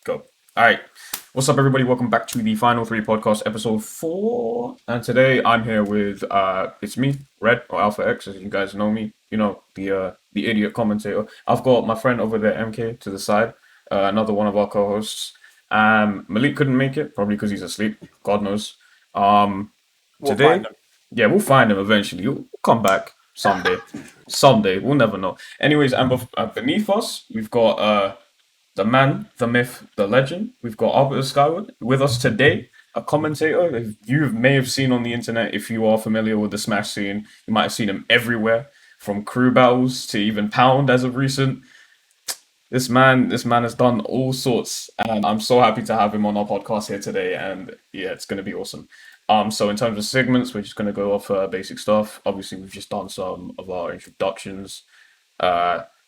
Go. All right. What's up, everybody? Welcome back to the Final Three Podcast, episode 4. And today I'm here with it's me, Red or Alpha X, as you guys know me. You know the idiot commentator. I've got my friend over there, MK, to the side. Another one of our co-hosts. Malik couldn't make it, probably because he's asleep. God knows. Um, We'll Today, find them. yeah, we'll find him eventually. He'll come back someday. Someday, we'll never know. Anyways, and beneath us, we've got the man, the myth, the legend. We've got Arbiter Skyward with us today, a commentator that you may have seen on the internet if you are familiar with the Smash scene. You might have seen him everywhere, from crew battles to even Pound as of recent. This man has done all sorts, and I'm so happy to have him on our podcast here today. And yeah, it's gonna be awesome. So in terms of segments, we're just gonna go off basic stuff. Obviously, we've just done some of our introductions.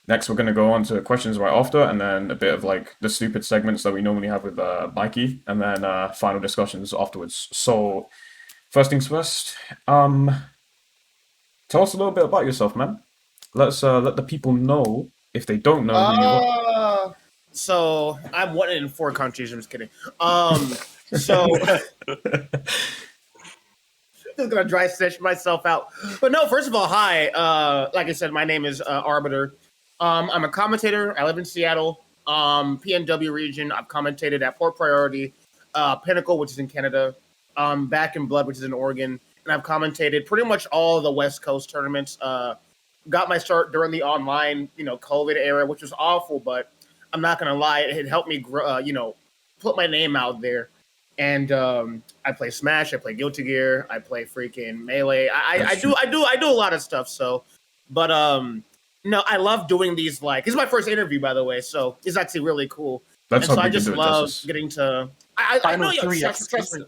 Next, we're going to go on to questions right after, and then a bit of like the stupid segments that we normally have with Mikey, and then final discussions afterwards. So, first things first, tell us a little bit about yourself, man. Let's let the people know if they don't know who you are. So I'm one in 4 countries. I'm just kidding. So just gonna dry stitch myself out. But no, first of all, hi. Like I said, my name is Arbiter. I'm a commentator. I live in Seattle, PNW region. I've commentated at Port Priority, Pinnacle, which is in Canada, Back in Blood, which is in Oregon, and I've commentated pretty much all of the West Coast tournaments. Got my start during the online, COVID era, which was awful, but I'm not gonna lie, it helped me grow, put my name out there. And I play Smash, I play Guilty Gear, I play freaking Melee. I do a lot of stuff. So, but no, I love doing these. Like, this is my first interview, by the way, so it's actually really cool. Let's and so hope I we can just do it love justice. getting to. I know you Final 3 trust me.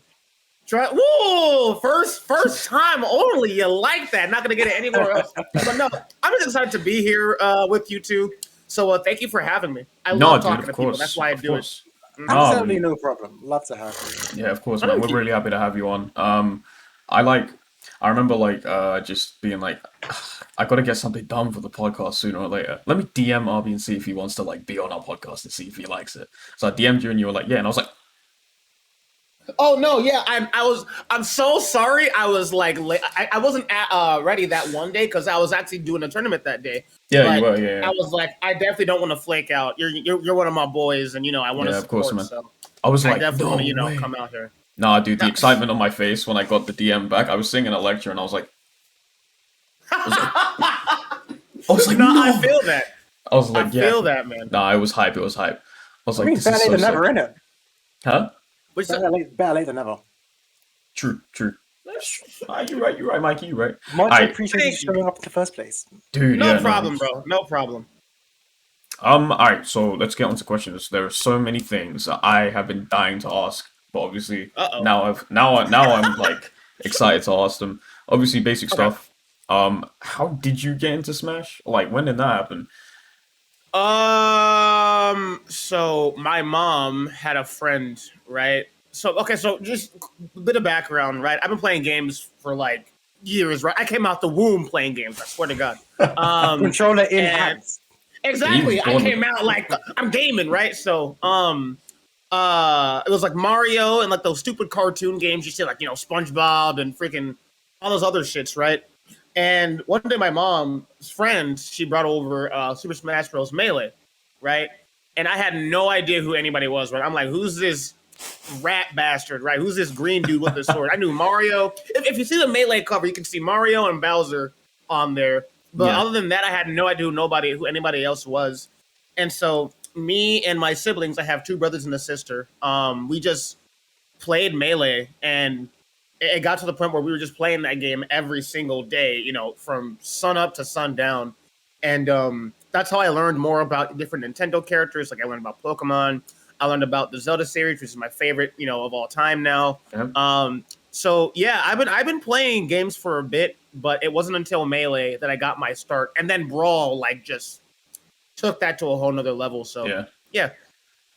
Whoa! First time only. You like that? Not gonna get it anywhere else. But no, I'm just excited to be here with you two. So thank you for having me. I love talking to people. That's why I do it. Absolutely no problem. Love to have you. Yeah, of course, man. We're really happy to have you on. I remember just being like, I gotta get something done for the podcast sooner or later. Let me DM Arby and see if he wants to like be on our podcast and see if he likes it. So I DM'd you and you were like, yeah, and I was like, oh no, yeah, I'm so sorry. I was like, I wasn't ready that one day because I was actually doing a tournament that day. yeah, But you were, yeah. I was like, I definitely don't want to flake out. You're one of my boys, and I want to Yeah, of course, support. man. So I was I like, definitely no want way. to come out here. Nah, dude, the No. excitement on my face when I got the DM back. I was singing a lecture and I was like, No, no. I feel that. I was like, I yeah. feel that, man. Nah, it was hype. It was hype. I was I like, mean, this is better so late than sick. never, innit? Huh? Which Better late than never. True. You're right, Mikey, you're right. Much I- appreciated you showing up in the first place. Dude, no yeah, problem, bro. No problem. Alright, so let's get on to questions. There are so many things that I have been dying to ask, but obviously Uh-oh. now I'm like excited to ask them. Obviously basic Okay. stuff. How did you get into Smash? Like when did that happen? So my mom had a friend, right? So just a bit of background, right? I've been playing games for like years, right? I came out the womb playing games. I swear to God. Controller in and- hands. Exactly. He was I born came with out like I'm gaming, right? So it was like Mario and like those stupid cartoon games you see, like SpongeBob and freaking all those other shits, right? And one day my mom's friend, she brought over Super Smash Bros. Melee, right? And I had no idea who anybody was, right? I'm like, who's this rat bastard, right? Who's this green dude with the sword? I knew Mario. If you see the Melee cover, you can see Mario and Bowser on there. But Yeah. other than that, I had no idea who anybody else was. And so me and my siblings, I have 2 brothers and a sister. We just played Melee, and it got to the point where we were just playing that game every single day, from sun up to sundown. And that's how I learned more about different Nintendo characters. Like I learned about Pokemon. I learned about the Zelda series, which is my favorite, of all time now. Yeah. So yeah, I've been playing games for a bit, but it wasn't until Melee that I got my start, and then Brawl like just took that to a whole nother level. So yeah.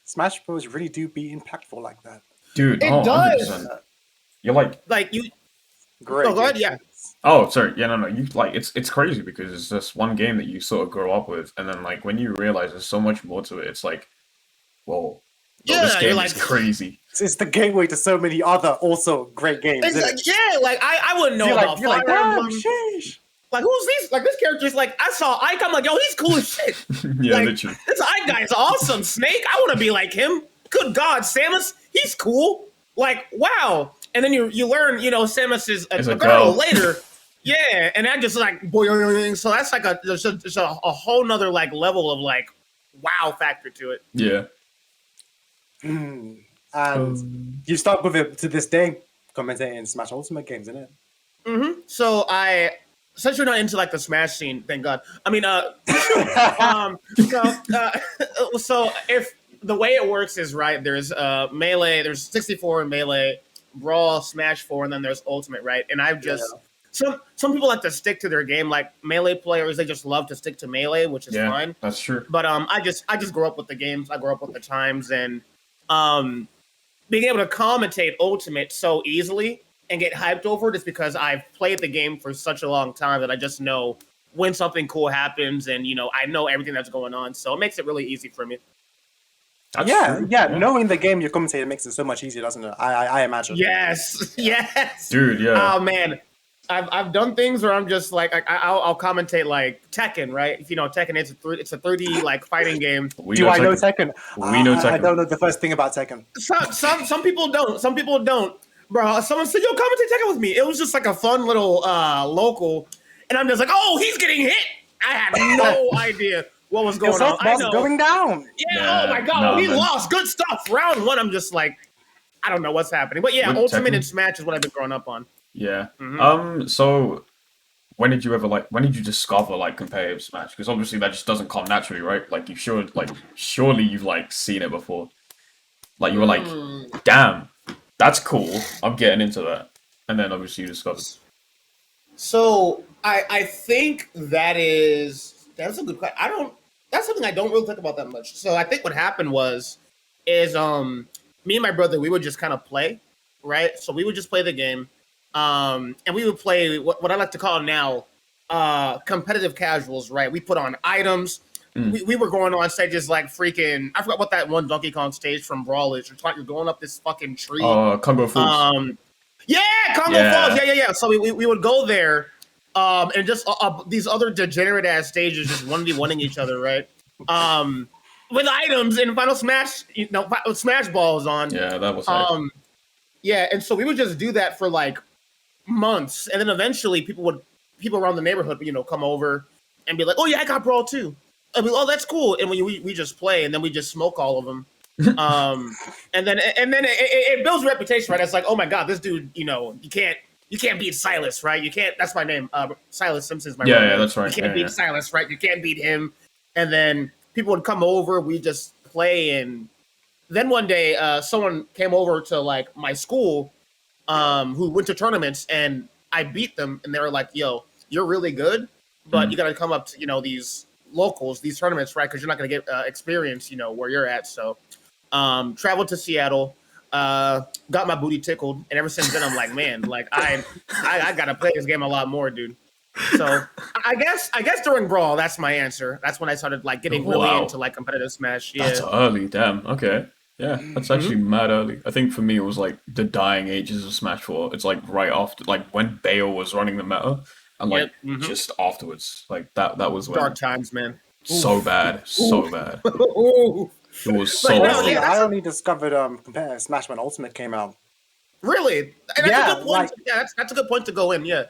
Smash Bros. Really do be impactful like that. Dude, It 100%. You're like, You Great. Oh, go ahead, game. yeah. oh, sorry, yeah, no, you like it's crazy because it's just one game that you sort of grow up with, and then like when you realize there's so much more to it, it's like, well, Bro, this Yeah, game you're is like- crazy. It's the gateway to so many other also great games. It's isn't like, it? yeah, like I wouldn't know about You're like, Fire damn, Emblem. sheesh. Like, who's these? Like, this character's like, I saw Ike, I'm like, yo, he's cool as shit. Yeah, Like, literally. this Ike guy is awesome. Snake, I want to be like him. Good God, Samus, he's cool. Like, wow. And then you learn, Samus is Is a a girl girl. later. Yeah, and that just like, boing. So that's like there's a whole nother like level of like, wow factor to it. Yeah. And you stuck with it to this day, commentating Smash Ultimate games, isn't it? So since you're not into like the Smash scene, thank God. I mean, so if the way it works is right, there's Melee, there's 64 in Melee, Brawl, Smash 4, and then there's Ultimate, right? And I've just some people like to stick to their game, like Melee players, they just love to stick to Melee, which is fine. That's true. But I just grew up with the games, I grew up with the times, and being able to commentate Ultimate so easily and get hyped over it is because I've played the game for such a long time that I just know when something cool happens, and I know everything that's going on, so it makes it really easy for me. That's Yeah, true. yeah. Knowing the game you're commentating makes it so much easier, doesn't it? I imagine. Yes, yes, Dude, yeah. Oh man, I've done things where I'm just like I'll commentate like Tekken, right? If you know Tekken, it's a 3D like fighting game. Do I know Tekken? We know Tekken. I don't know the first thing about Tekken. Some people don't. Some people don't. Bro, someone said, "Yo, commentate Tekken with me." It was just like a fun little local, and I'm just like, "Oh, he's getting hit." I had no idea what was going on. I know. Going down. Yeah. Nah, Oh my God, nah, he man. lost. Good stuff. Round 1, I'm just like, I don't know what's happening. But yeah, With Ultimate Tekken? and Smash is what I've been growing up on. Yeah. Mm-hmm. So when did you discover like competitive Smash? Because obviously that just doesn't come naturally, right? Like surely you've like seen it before. Like you were like, damn, that's cool. I'm getting into that. And then obviously you discovered. So I think that's a good question. That's something I don't really think about that much. So I think what happened is me and my brother, we would just kind of play, right? So we would just play the game. And we would play what I like to call now competitive casuals, right? We put on items. We were going on stages like freaking, I forgot what that one Donkey Kong stage from Brawl is. You're going up this fucking tree. Congo Falls. Yeah, Congo Yeah. Falls. Yeah. So we would go there, and just these other degenerate ass stages just 1v1ing each other, right? With items in Final Smash, Smash Balls on. Yeah, that was hype. Yeah, and so we would just do that for like months, and then eventually people around the neighborhood, come over and be like, "Oh yeah, I got Brawl too." And oh, that's cool. And we just play, and then we just smoke all of them. And then it builds reputation, right? It's like, oh my God, this dude, you can't beat Silas, right? You can't. That's my name. Silas Simpson's my Yeah, name. yeah, that's right. You can't Yeah, beat Silas, right? You can't beat him. And then people would come over. We just play, and then one day, someone came over to like my school, who went to tournaments, and I beat them, and they were like, "Yo, you're really good, but you got to come up to these locals, these tournaments, right? Because you're not going to get experience, where you're at." So, traveled to Seattle, got my booty tickled, and ever since then, I'm like, man, like I got to play this game a lot more, dude. So I guess during Brawl, that's my answer. That's when I started like getting really Wow. into like competitive Smash. Yeah. That's early, damn. Okay. Yeah, that's actually mad early. I think for me it was like the dying ages of Smash 4. It's like right after, like when Bale was running the meta, and like just afterwards, like that was when Dark times, man. so bad. Ooh. It was so But no, early. yeah, that's I only discovered competitive Smash when Ultimate came out. Really? And that's Yeah, a good point. That's a good point to go in. Yeah.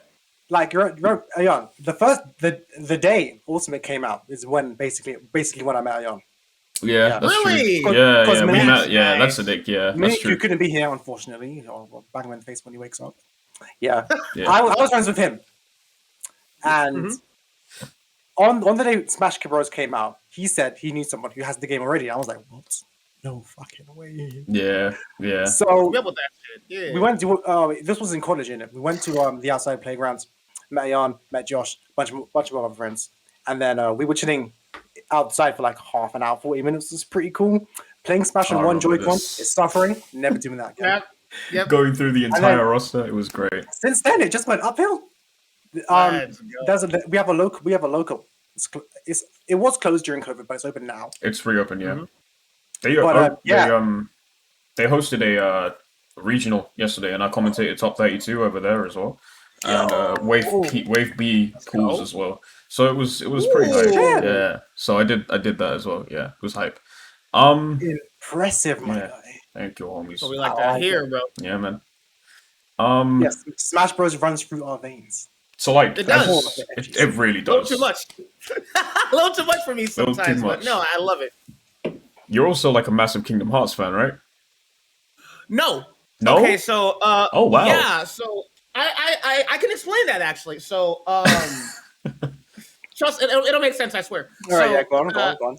Like you're young. The day Ultimate came out is when basically when I met Ayan. Yeah, that's Really? true. Yeah, Because yeah, we Minic- met. Yeah, Nice. that's Nick. Yeah, that's Minic, true. you couldn't be here, unfortunately. Or bang him in the face when he wakes up. Yeah, Yeah. I was friends with him, and on the day Smash Bros came out, he said he knew someone who has the game already. I was like, what? No fucking way. Yeah, yeah. So Yeah, with that shit. Yeah. we went to this was in college, innit? We went to the outside playgrounds, met Ayan, met Josh, bunch of other friends, and then we were chilling outside for like half an hour, 40 minutes. It was pretty cool. Playing Smash on I one remember Joy-Con this. is suffering. Never doing that again. Yep. Going through the entire then- roster, it was great. Since then, it just went uphill. Let's go. We have a local. It was closed during COVID, but it's open now. It's reopened, yeah. They But, they hosted a regional yesterday, and I commentated top 32 over there as well. And Wave B pools go. as well. So it was pretty hype. Shit. Yeah. So I did that as well. Yeah, it was hype. Impressive, my Yeah. guy. Thank you, homies. So we like I to like hear, it. bro. Yeah, man. Yes, Smash Bros runs through our veins. So like It does. it really A little does. too much. A little too much for me Little too sometimes, but much. no, I love it. You're also like a massive Kingdom Hearts fan, right? No. No? Okay, so Oh, wow. yeah, so I can explain that actually. So trust it'll make sense, I swear. All right, So, yeah, go on.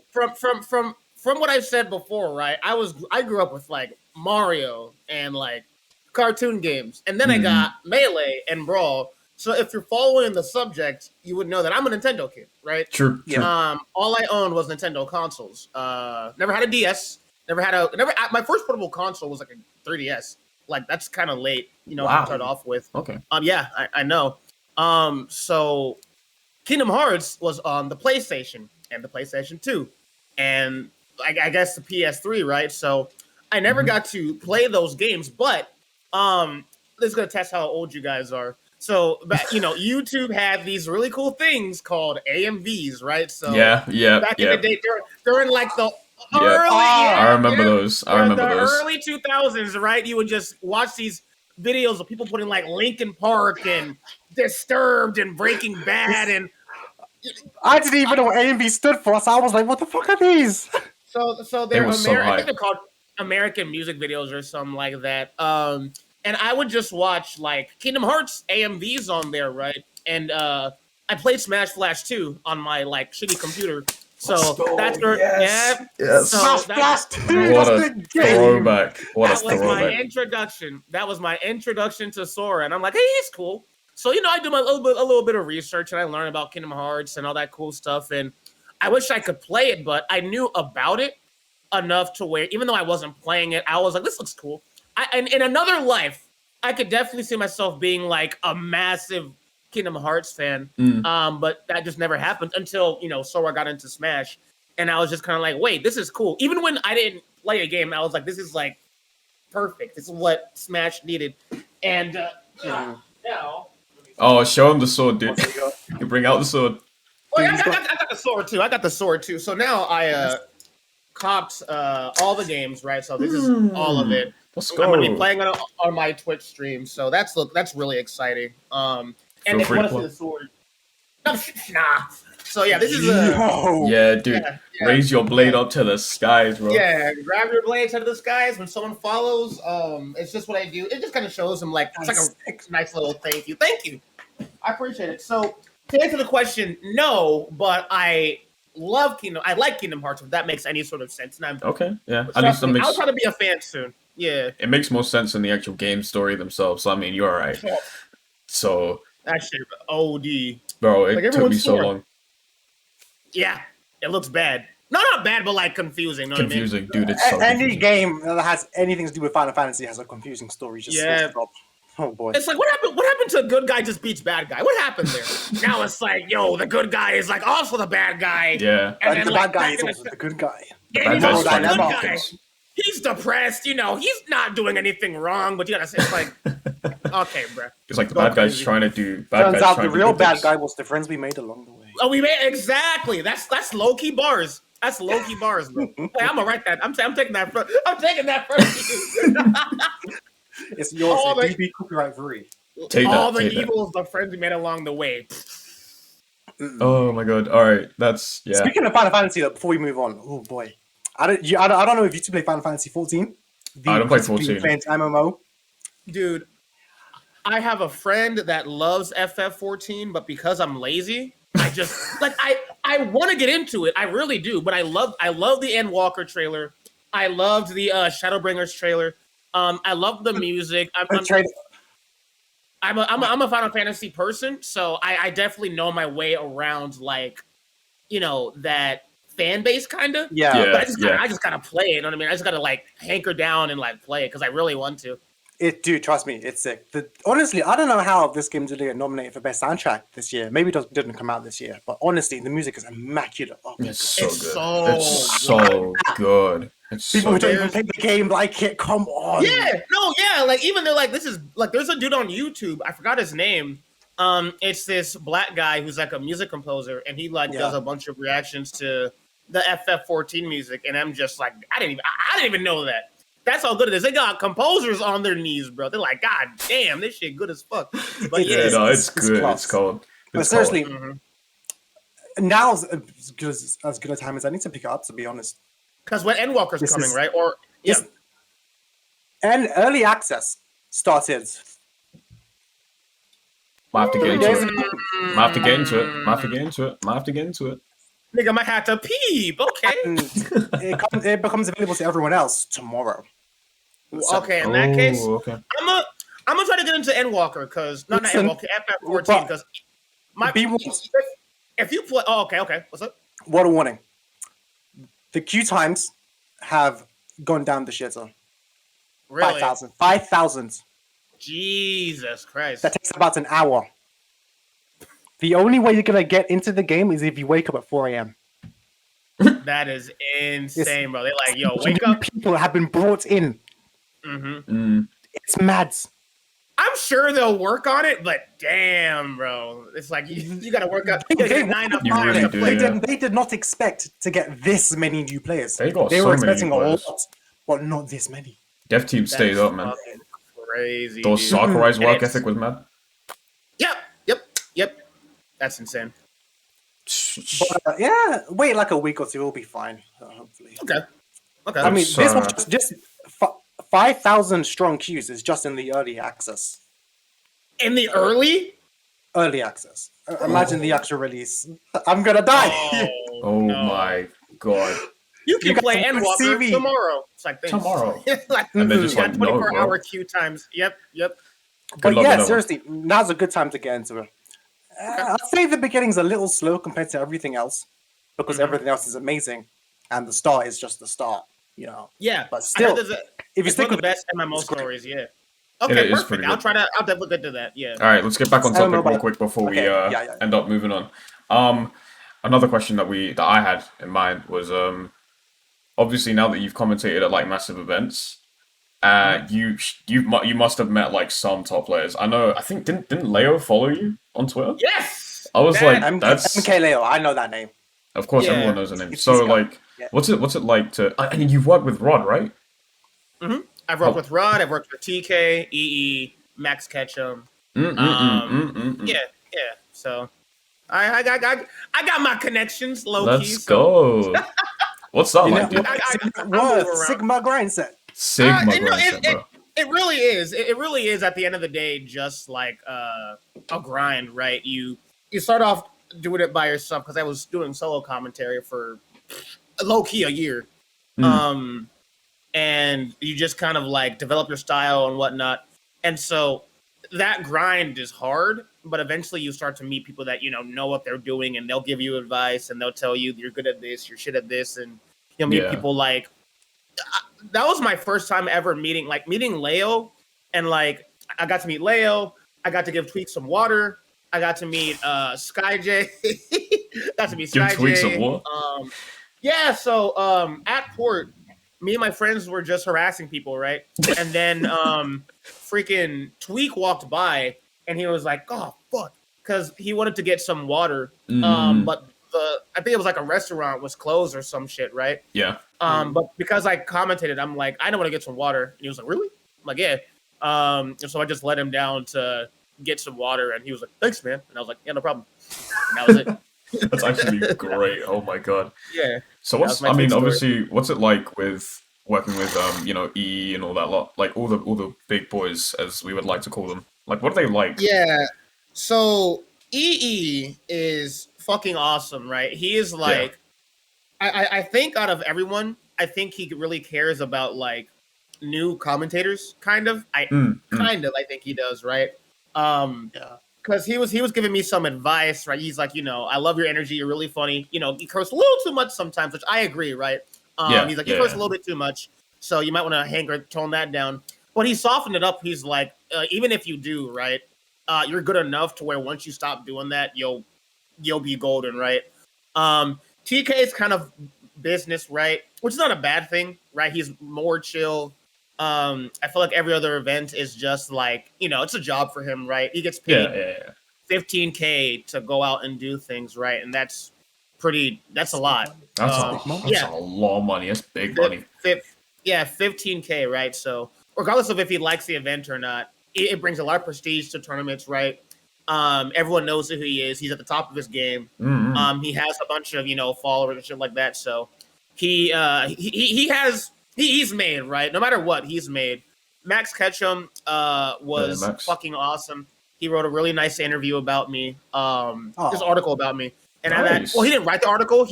From what I've said before, right? I grew up with like Mario and like cartoon games, and then I got Melee and Brawl. So if you're following the subject, you would know that I'm a Nintendo kid, right? True. All I owned was Nintendo consoles. Never had a DS. My first portable console was like a 3DS. Like that's kind of late, Wow. to start off with. Okay. Yeah, I know. So Kingdom Hearts was on the PlayStation and the PlayStation 2, and I guess the PS3, right? So I never got to play those games, but this is gonna test how old you guys are. So, YouTube had these really cool things called AMVs, right? So back in the day, during like the early, I remember those. I remember those. Early 2000s, right? You would just watch these videos of people putting like Linkin Park and Disturbed and Breaking Bad, and I didn't even know what AMV stood for, so I was like, what the fuck are these? so they're was so I think hype. they're called American music videos or something like that. And I would just watch like Kingdom Hearts AMVs on there, right? And I played Smash Flash 2 on my like shitty computer. So that's where, Yes. So Smash that's- Blast 2, What that's a the game. throwback. What a that was my throwback. introduction. That was my introduction to Sora, and I'm like, hey, he's cool. So I do a little bit of research, and I learn about Kingdom Hearts and all that cool stuff. And I wish I could play it, but I knew about it enough to where, even though I wasn't playing it, I was like, this looks cool. And in another life, I could definitely see myself being like a massive Kingdom Hearts fan. But that just never happened until, Sora got into Smash. And I was just kind of like, wait, this is cool. Even when I didn't play a game, I was like, this is like perfect. This is what Smash needed. And now. Oh, show him the sword, dude. You bring out the sword. Oh, yeah, I got the sword too. I got the sword too. So now I copped all the games, right? So this is all of it. Let's I'm go. gonna be playing it on my Twitch stream. So that's really exciting. And Feel if free you to want to see play. the sword, nah. So yeah, this is Yo. Yeah, dude. yeah. Raise your blade up to the skies, bro. Yeah, grab your blades out of the skies when someone follows. It's just what I do. It just kind of shows them like it's like a nice little thank you. Thank you. I appreciate it. So to answer the question, no, but I love Kingdom. I like Kingdom Hearts. If that makes any sort of sense, and I'm Okay, yeah. At least I'll try to be a fan soon. Yeah, it makes more sense in the actual game story themselves. So I mean, you're alright. So that shit, OD. bro, it Like, took me everyone's so sore. long. Yeah, it looks bad. No, not bad, but like confusing. Know Confusing, dude. It's so Any confusing. game that has anything to do with Final Fantasy has a confusing story. Just Yeah. stop. Oh boy. It's like what happened? What happened to a good guy just beats bad guy? What happened there? Now it's like, yo, the good guy is like also the bad guy. Yeah. And And then the like bad guy back is in also the- the good guy. Yeah, Bad he's guy's also trying the to good do guy. things. He's depressed, he's not doing anything wrong, but you gotta say it's like, okay, bro. It's like the Go bad guy's crazy. trying to do bad Turns guys out trying the to do real good bad things. guy was the friends we made along the way. Oh, we made exactly. That's low key bars. That's low key bars, bro. Hey, I'm gonna write that. I'm taking that from. I'm taking that from you. It's yours. All It the- be copyright free. Take that, All the take that. evils, the friends we made along the way. Oh my god. Alright, that's yeah. Speaking of Final Fantasy, though, before we move on, oh boy, I don't know if you two play Final Fantasy 14. I don't play PSP 14. Fans MMO. Dude, I have a friend that loves FF14, but because I'm lazy, I just like I want to get into it. I really do, but I love the Endwalker trailer. I loved the Shadowbringers trailer. I love the music. I'm a Final Fantasy person, so I definitely know my way around like, that fan base kind of. Yeah. Yeah. But I just gotta play it. You know what I mean? I just gotta like hanker down and like play it because I really want to. Dude, trust me, it's sick. Honestly, I don't know how this game didn't get nominated for best soundtrack this year. Maybe it didn't come out this year, but honestly, the music is immaculate. Oh, It's so It's good. so It's so good. It's People who so don't even play the game like it. Come on. Yeah, like even they're like, this is like, there's a dude on YouTube, I forgot his name. It's this black guy who's like a music composer, and he like does a bunch of reactions to the FF14 music, and I'm just like, I didn't even know that. That's how good it is. They got composers on their knees, bro. They're like, God damn, this shit good as fuck. But yeah, no, it's good. Class. It's cold. But seriously, now's as good a time as any to pick it up, to be honest. Because when Endwalker's coming, right? Or and early access started. Might have to get into it. Nigga might have to peep. Okay. It becomes available to everyone else tomorrow. So, okay, in that case, okay. I'm gonna try to get into Endwalker because not Endwalker, FF14 because if you play, okay, what's up? What a warning! The queue times have gone down the shitter. Really? 5,000. Jesus Christ! That takes about an hour. The only way you're gonna get into the game is if you wake up at 4 a.m. That is insane, bro. They're like, yo, wake up. People have been brought in. It's mad. I'm sure they'll work on it, but damn, bro. It's like you gotta work up. You gotta get 9 to 5 really to do, play. They did not expect to get this many new players. They were expecting many a players. lot, but not this many. Dev team stayed up, man. Crazy. Those Sakurai's work ethic was mad. Yep. That's insane. But, wait like a week or two, it'll be fine. Hopefully. Okay. I mean, this was just 5,000 strong queues is just in the early access. In the early access. Imagine the actual release. I'm gonna die. Oh my god. You can play Endwalker tomorrow. It's like tomorrow. Like, and they're just like, 24-hour queue times. Yep. But yeah, seriously, now's a good time to get into it. I'd say the beginning's a little slow compared to everything else because everything else is amazing, and the start is just the start, you know. Yeah, but still, if you stick with the best MMO stories, Okay, perfect. I'll definitely get to that. Yeah. All right, let's get back on topic real quick before we end up moving on. Another question that I had in mind was obviously now that you've commentated at like massive events, you must have met like some top players. I think didn't Leo follow you on Twitter? Yes. I was that's MK Leo. I know that name. Of course, everyone knows the name. So like, what's it like to? I mean, you've worked with Rod, right? I've worked with Rod. I've worked with TK, EE, Max Ketchum. Yeah. So I got my connections low key. Let's go. What's that like, dude? Sigma grind set. Bro. It really is. It really is. At the end of the day, just like a grind, right? You start off doing it by yourself because I was doing solo commentary for low key a year, and you just kind of like develop your style and whatnot. And so that grind is hard, but eventually you start to meet people that know what they're doing, and they'll give you advice, and they'll tell you you're good at this, you're shit at this, and you'll meet people like. That was my first time ever meeting Leo, and like I got to meet Leo. I got to give Tweak some water. I got to meet SkyJ. Got to meet SkyJ. Give Tweak some water. So at port, me and my friends were just harassing people, right? And then freaking Tweak walked by, and he was like, "Oh fuck," because he wanted to get some water. But I think it was like a restaurant was closed or some shit, right? Yeah. But because I commentated, I'm like, I don't want to get some water. And he was like, really? I'm like, yeah. And so I just let him down to get some water, and he was like, thanks, man. And I was like, yeah, no problem. And that was it. That's actually great. Oh my god. Yeah. So obviously, what's it like with working with EE and all that lot? Like all the big boys, as we would like to call them. Like, what are they like? Yeah. So EE is fucking awesome, right? He is like, I think out of everyone, I think he really cares about like new commentators. Kind of. I think he does, right? Because he was giving me some advice, right? He's like, I love your energy. You're really funny. You curse a little too much sometimes, which I agree, right? He's like, you curse a little bit too much, so you might want to hang or tone that down. But he softened it up. He's like, even if you do, right, you're good enough to where once you stop doing that, you'll be golden, right? TK is kind of business, right? Which is not a bad thing. right? He's more chill. I feel like every other event is just like, it's a job for him, right? He gets paid Yeah. 15K to go out and do things, right? And that's a lot. That's Yeah. a lot of money. That's big money. 15K, right? So regardless of if he likes the event or not, it brings a lot of prestige to tournaments, right? Everyone knows who he is. He's at the top of his game. Mm-hmm. He has a bunch of followers and shit like that. So he's made, right? No matter what, he's made. Max Ketchum was fucking awesome. He wrote a really nice interview about me. This article about me. And Nice. he didn't write the article.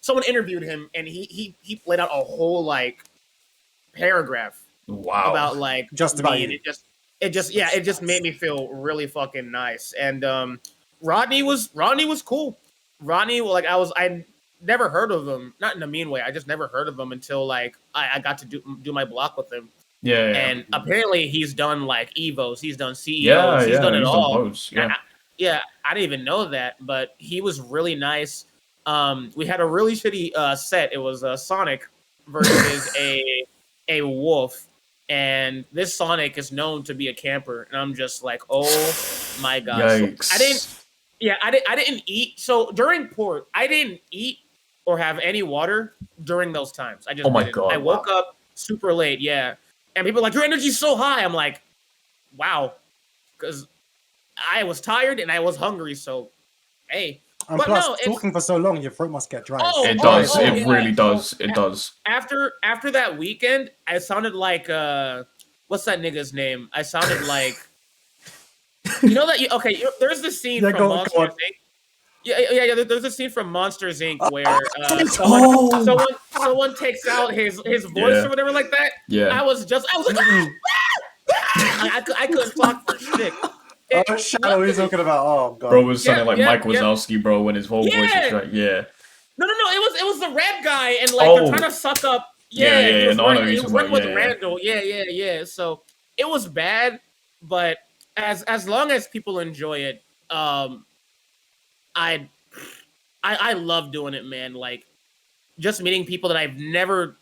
Someone interviewed him, and he laid out a whole like paragraph about like just about me, and it just made me feel really fucking nice. And Rodney was cool. Rodney, like I never heard of him, not in a mean way. I just never heard of him until like I got to do my block with him. Yeah. And apparently he's done like Evos, he's done CEOs, he's done it all. I didn't even know that, but he was really nice. We had a really shitty set. It was Sonic versus a wolf, and this Sonic is known to be a camper, and I'm just like, oh my god! Yikes. So I didn't eat. So during port, I didn't eat or have any water during those times. I just God! I woke up super late. Yeah, and people are like, your energy's so high. I'm like, wow, because I was tired and I was hungry. So, hey. And plus, talking for so long, your throat must get dry. It does. It really does. It does. After that weekend, I sounded like what's that nigga's name? I sounded like there's this scene from Monsters Inc. Yeah. There's a scene from Monsters Inc. where someone takes out his voice or whatever like that. Yeah. I was like, I couldn't talk for shit. Shadow, he's talking about. Oh god, bro was sounding like Mike Wazowski, bro, when his whole voice was like, No, it was the red guy, and like they're trying to suck up. He was working with Randall. Yeah. So it was bad, but as long as people enjoy it, I love doing it, man. Like just meeting people that I've never,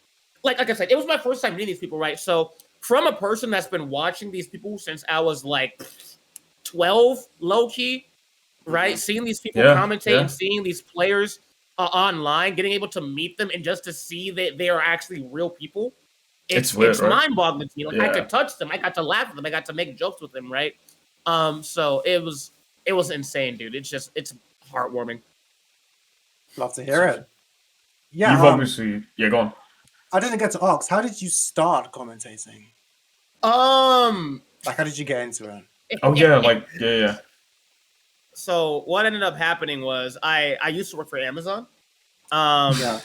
like I said, it was my first time meeting these people, right? So from a person that's been watching these people since I was like 12, low key, right? Seeing these people commentate and seeing these players online, getting able to meet them and just to see that they are actually real people. It's weird, right? Mind-boggling to me. Like I could touch them, I got to laugh with them, I got to make jokes with them, right? So it was insane, dude. It's heartwarming. Love to hear it. Yeah, you've obviously go on. I didn't get to ask, how did you start commentating? Like how did you get into it? Yeah. So what ended up happening was I used to work for Amazon. Okay.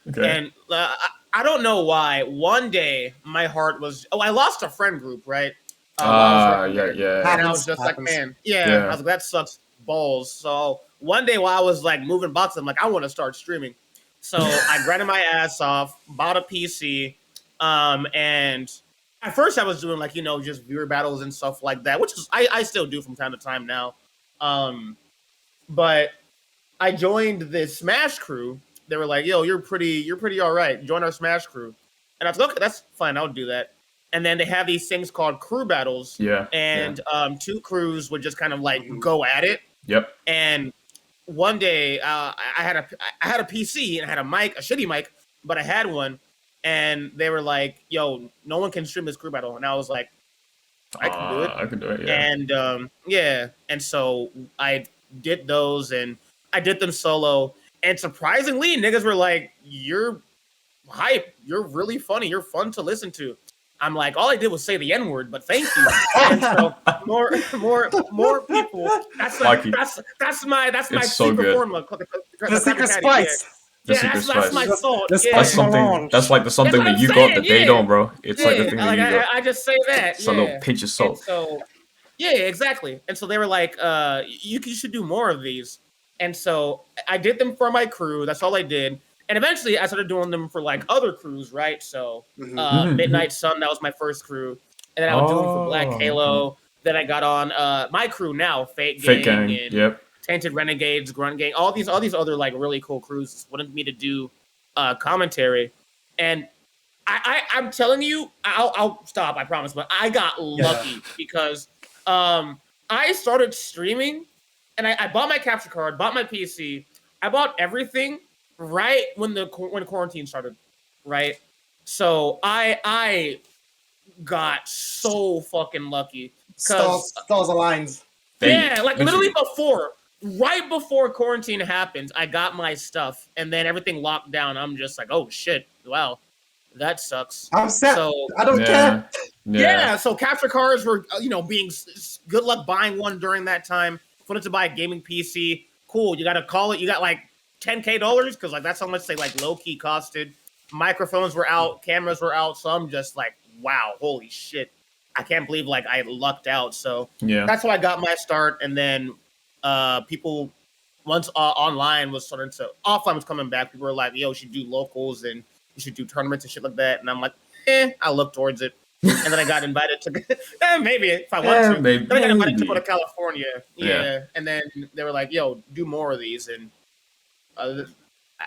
And I don't know why. One day my heart was I lost a friend group, right? And I was just like, man, I was like, that sucks balls. So one day while I was like moving boxes, I'm like, I want to start streaming. So I grinded my ass off, bought a PC, and at first I was doing like, just viewer battles and stuff like that, which is I still do from time to time now. But I joined this Smash crew. They were like, yo, you're pretty all right. Join our Smash crew. And I was like, okay, that's fine. I'll do that. And then they have these things called crew battles. Yeah. And two crews would just kind of like go at it. Yep. And one day I had a PC and I had a mic, a shitty mic, but I had one. And they were like, yo, no one can stream this crew battle. And I was like, I can do it. I can do it, yeah. And and so I did those and I did them solo. And surprisingly, niggas were like, you're hype. You're really funny. You're fun to listen to. I'm like, all I did was say the N-word, but thank you. And so more people. That's my secret formula. The secret spice. That's my salt. That's something. That's like the something that you got that they don't, bro. It's like the thing that you got. I just say that. It's a little pinch of salt. So, exactly. And so they were like, you should do more of these. And so I did them for my crew. That's all I did. And eventually I started doing them for like other crews, right? So Midnight Sun, that was my first crew. And then I would do them for Black Halo. Then I got on my crew now, Fate Gang and Tainted Renegades, Grunt Gang, all these other like really cool crews wanted me to do commentary. And I'm telling you, I'll stop. I promise. But I got lucky because I started streaming, and I bought my capture card, bought my PC, I bought everything right when quarantine started, right? So I got so fucking lucky because stars aligns. yeah, like literally right before quarantine happened, I got my stuff, and then everything locked down. I'm just like, oh shit, wow, that sucks. I'm set. So I don't care. Yeah, so capture cards were, being good luck buying one during that time. Wanted to buy a gaming PC. Cool, you got to call it. You got like $10K because like that's how much they like low key costed. Microphones were out, cameras were out, so I'm just like, wow, holy shit. I can't believe like I lucked out. So that's how I got my start. And then people, once offline was coming back, people were like, yo, you should do locals and you should do tournaments and shit like that. And I'm like, I'll look towards it. And then I got invited to maybe if I want to. Then I got invited to go to California. Yeah. And then they were like, yo, do more of these. And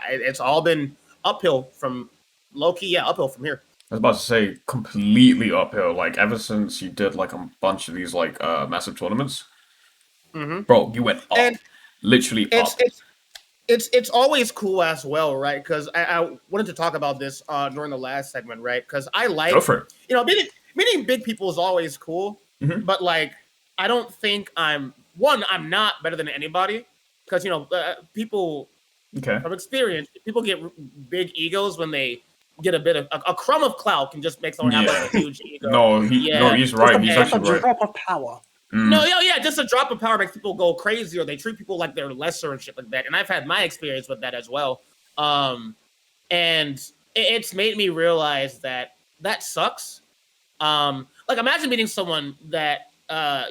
it's all been uphill from low-key, uphill from here. I was about to say completely uphill. Like ever since you did like a bunch of these like massive tournaments, bro, you went up, and literally up. It's always cool as well, right? Because I wanted to talk about this during the last segment, right? Because I like, go for it. Meeting big people is always cool, but like I don't think I'm not better than anybody because people from experience, people get big egos when they get a bit of a crumb of clout can just make someone have like a huge ego. No, he's right. He's actually right. A drop of power. No, just a drop of power makes people go crazy, or they treat people like they're lesser and shit like that. And I've had my experience with that as well. And it's made me realize that sucks. Like imagine meeting someone that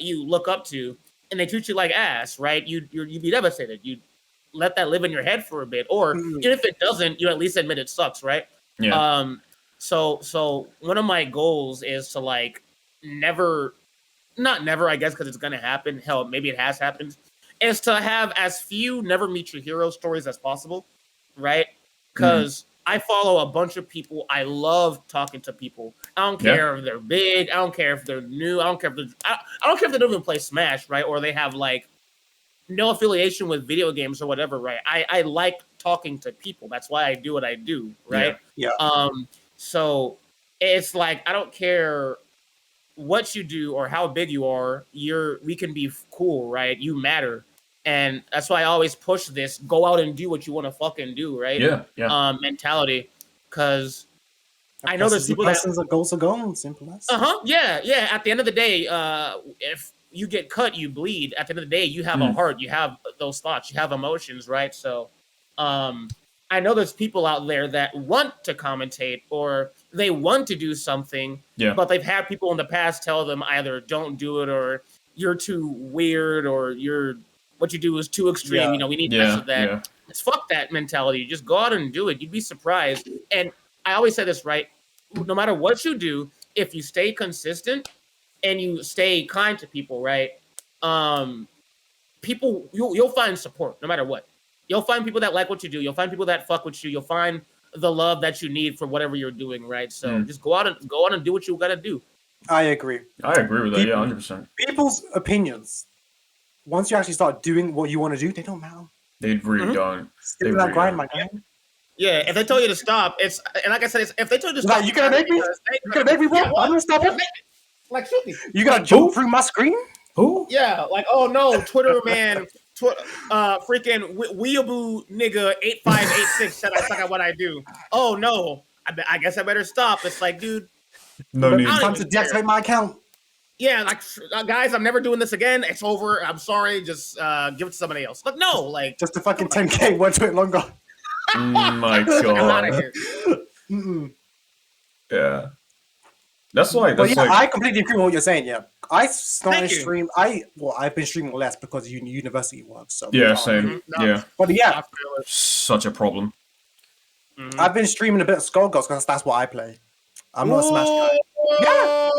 you look up to and they treat you like ass, right? You'd be devastated. You'd let that live in your head for a bit, or even if it doesn't, you at least admit it sucks, right? Yeah. So one of my goals is to like not never, I guess, because it's gonna happen. Hell, maybe it has happened. Is to have as few never meet your hero stories as possible, right? Because I follow a bunch of people. I love talking to people. I don't care if they're big. I don't care if they're new. I don't care if I don't care if they don't even play Smash, right? Or they have like no affiliation with video games or whatever, right? I like talking to people. That's why I do what I do, right? Yeah. So it's like I don't care what you do or how big you are. We can be cool, right? You matter. And that's why I always push this: go out and do what you want to fucking do, right? Yeah. Mentality, because I know there's people that goals are gone. Simple as. Yeah. At the end of the day, if you get cut, you bleed. At the end of the day, you have a heart, you have those thoughts, you have emotions, right? So, I know there's people out there that want to commentate or they want to do something, but they've had people in the past tell them either don't do it or you're too weird or what you do is too extreme. We need less of that. Yeah. It's fuck that mentality. Just go out and do it. You'd be surprised. And I always say this, right? No matter what you do, if you stay consistent and you stay kind to people, right? People, you'll find support no matter what. You'll find people that like what you do. You'll find people that fuck with you. You'll find the love that you need for whatever you're doing, right? So just go out and do what you gotta do. I agree. I agree with that. 100%. People's opinions, once you actually start doing what you want to do, they don't matter. They really don't. Stick to that grind, my guy. Yeah, if they tell you to stop, and like I said, if they told you to stop, you gonna make me? You gonna make me, bro? I'm gonna stop it. Like, shoot me. You gonna jump through my screen? Who? Yeah, like, oh no, Twitter man, freaking weeaboo nigga 8586 said I suck at what I do. Oh no, I guess I better stop. It's like, dude, no need. Time to deactivate my account. Yeah, like guys, I'm never doing this again. It's over. I'm sorry. Just give it to somebody else. But no, like just a fucking 10K. Won't do it longer. My God. I'm out of here. Yeah. That's like. But yeah, I completely agree with what you're saying. Yeah, I started stream. I've been streaming less because of university work. So yeah, same. Yeah, but yeah, such a problem. I've been streaming a bit of Skullgirls because that's what I play. I'm not a Smash guy. Yeah,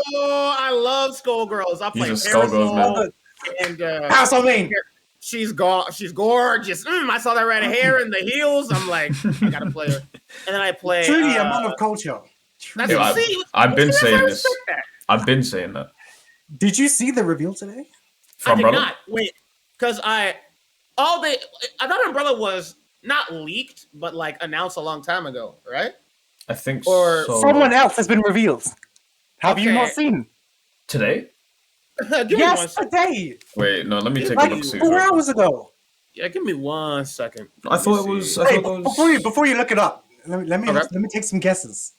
I love Skullgirls. I play Skullgirls, and that's what I mean. She's gorgeous. I saw that red hair and the heels. I'm like, I gotta play her. And then I play. Truly a man of culture. That's Yeah, what see. I've been See, saying I this. respect that. I've been saying that. Did you see the reveal today? For I did Umbrella? not wait because I thought Umbrella was not leaked, but like announced a long time ago, right? I think Or so. Someone else has been revealed. Have you not Okay. seen? Today? Give me one Yes, second. today. Wait, no. Let me take a Like look. See. 4 hours ago. Yeah, give me 1 second. I thought it was. I Hey, thought it was. before you look it up, let me take some guesses.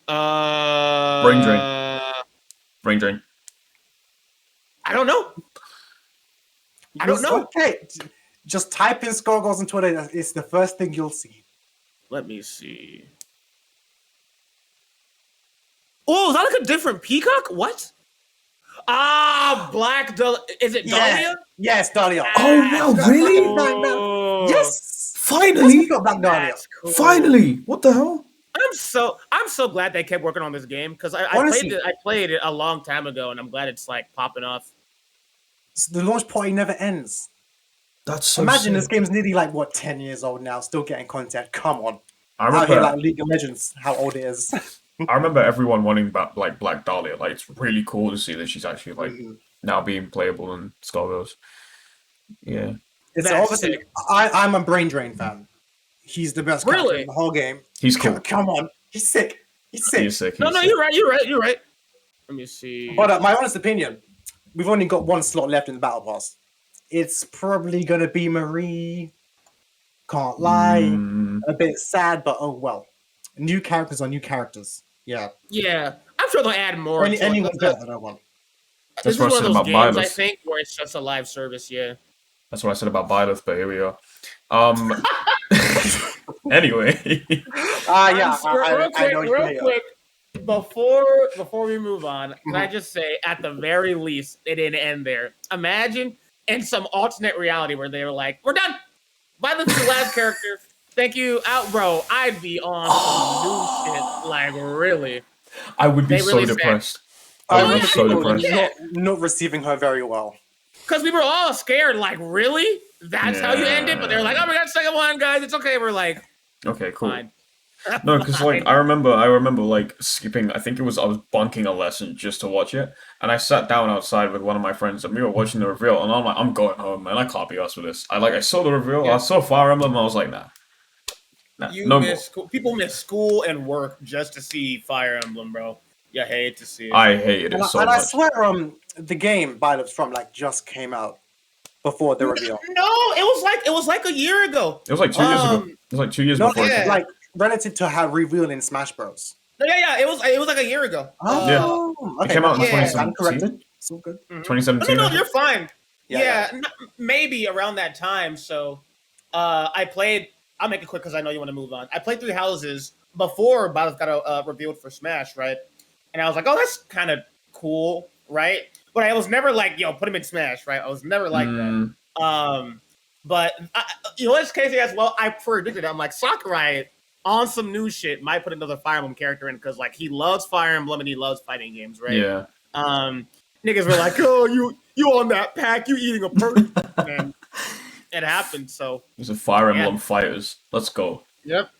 Brain drain. Brain drain. I don't know. I don't know. Okay, just type in Skullgirls on Twitter. It's the first thing you'll see. Let me see. Oh, is that like a different peacock? What? Ah, Black is it Dahlia? Yes, Dahlia. Oh no! Really? Oh. Yes. Finally! We got Black Dahlia. That's cool. Finally! What the hell? I'm so glad they kept working on this game because I played it a long time ago and I'm glad it's like popping off. The launch party never ends. That's so. Imagine sick. this game's nearly like 10 years old now, still getting content. Come on, I out here remember. like League of Legends, how old it is. I remember everyone wanting like Black Dahlia. Like it's really cool to see that she's actually like now being playable in Skullgirls. Yeah. It's That's obviously sick. I'm a Brain Drain fan. He's the best character Really? in the whole game. He's cool. Come on, he's sick. He's sick. He's sick. No, he's sick. you're right. Let me see. But my honest opinion, we've only got one slot left in the battle pass. It's probably gonna be Marie. Can't lie. A bit sad, but oh well. New characters are new characters. Yeah. Yeah, I'm sure they'll add more. to it. Anyone's better than that one. This That's is what I one said of those about games, I Byleth. think, where it's just a live service. Yeah. That's what I said about Byleth, but here we are. Anyway. Yeah. Real quick. Before we move on, can I just say, at the very least, it didn't end there. Imagine in some alternate reality where they were like, "We're done. Byleth is the last character. Thank you, out, bro." I'd be on some new shit. Like, really? I would be They so really said- depressed. I I would be remember so people depressed. not receiving her very well. Because we were all scared. Like, really? That's how you end it? But they're like, "Oh, we got second one, guys. It's okay." We're like, Okay, cool. fine. No, because like I remember like skipping. I think I was bunking a lesson just to watch it, and I sat down outside with one of my friends, and we were watching the reveal. And I'm like, I'm going home, man. I can't be asked for this. I saw the reveal. Yeah. I saw Fire Emblem. And I was like, nah. No more. People miss school and work just to see Fire Emblem, bro. You hate to see it. I hated it And, so I much. swear, the game Byleth's from just came out before the reveal. No, it was like a year ago. It was like 2 years ago. It was like 2 years Not before. yeah. like relative to how revealed in Smash Bros. Yeah. It was like a year ago. Oh, It okay. came out in Yeah. 2017. I'm corrected. It's all good. 2017. No, I think. you're fine. Yeah, Maybe around that time. So, I played. I'll make it quick because I know you want to move on. I played Three Houses before Byleth got revealed for Smash, right? And I was like, oh, that's kind of cool, right? But I was never like, yo, put him in Smash, right? I was never like that. But it's crazy as well. I predicted it. I'm like, Sakurai on some new shit might put another Fire Emblem character in because like he loves Fire Emblem and he loves fighting games, right? Yeah. Niggas were like, oh, you on that pack, you eating a perk, and it happened. So It was a Fire Emblem Fighters. Let's go. yep.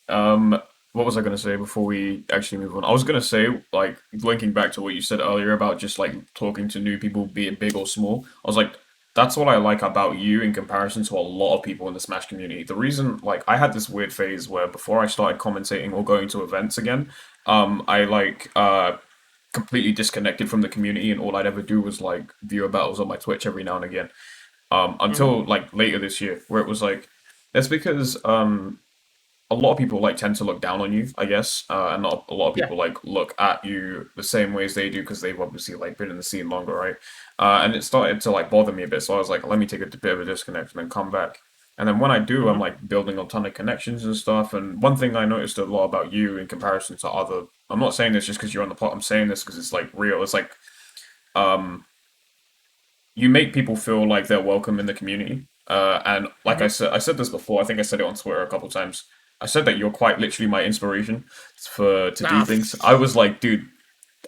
What was I gonna say before we actually move on? I was gonna say, like, linking back to what you said earlier about just like talking to new people, be it big or small. I was like, that's what I like about you in comparison to a lot of people in the Smash community. The reason, like, I had this weird phase where before I started commentating or going to events again, I completely disconnected from the community, and all I'd ever do was like viewer battles on my Twitch every now and again. Until like later this year, where it was like, that's because a lot of people like tend to look down on you, I guess, and not a lot of people like look at you the same way as they do because they've obviously like been in the scene longer, right? And it started to like bother me a bit, so I was like, let me take a bit of a disconnect and then come back. And then when I do, I'm like building a ton of connections and stuff. And one thing I noticed a lot about you in comparison to other, I'm not saying this just because you're on the pot. I'm saying this because it's like real. It's like, you make people feel like they're welcome in the community. And like I said this before. I think I said it on Twitter a couple times. I said that you're quite literally my inspiration to do things. I was like, dude,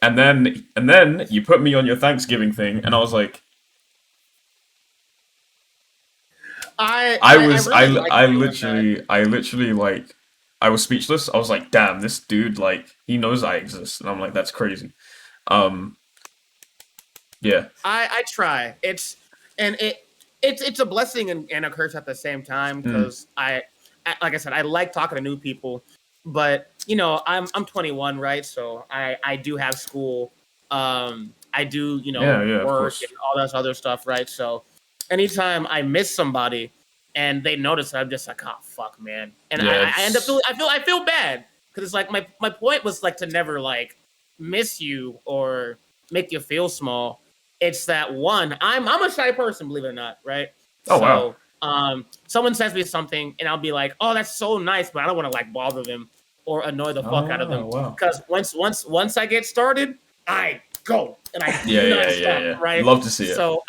and then you put me on your Thanksgiving thing, and I was like, I literally like I was speechless. I was like, damn, this dude, like, he knows I exist, and I'm like, that's crazy. Yeah. I try. It's a blessing and a curse at the same time because like I said, I like talking to new people, but you know, I'm 21, right? So I do have school. I do, you know, Yeah, of work course. and all that other stuff, right? So anytime I miss somebody and they notice, I'm just like, oh fuck, man, and Yeah, I end up I feel bad because it's like my point was like to never like miss you or make you feel small. It's that one, I'm a shy person, believe it or not, right? Oh, wow. So someone says me something and I'll be like, oh, that's so nice, but I don't want to like bother them or annoy the fuck out of them. Wow. Because once I get started, I go and I do Yeah, not stop, yeah. right? Love to see it. So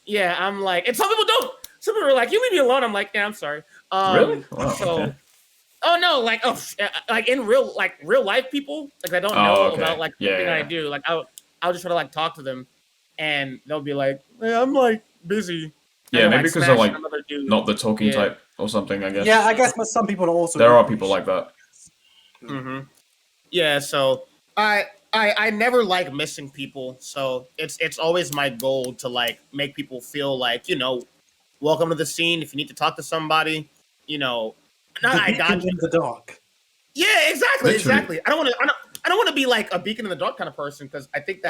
yeah, I'm like, and some people don't. Some people are like, you leave me alone. I'm like, yeah, I'm sorry. Really? Wow, So okay. oh no, like in real life people, like I don't Oh, know okay. about like Yeah, something yeah. I do. Like I'll just try to like talk to them and they'll be like, hey, I'm like busy. Yeah, And maybe like because they're smash like another dude. not the talking Yeah. type or something, I guess. Yeah, I guess, but some people are also. There are equally people like that. Mm-hmm. Yeah, so I never like missing people. So it's always my goal to like make people feel like, you know, welcome to the scene. If you need to talk to somebody, you know, not The I got beacon you. in the dark. Yeah, exactly, Literally. exactly. I don't want to be like a beacon in the dark kind of person because I think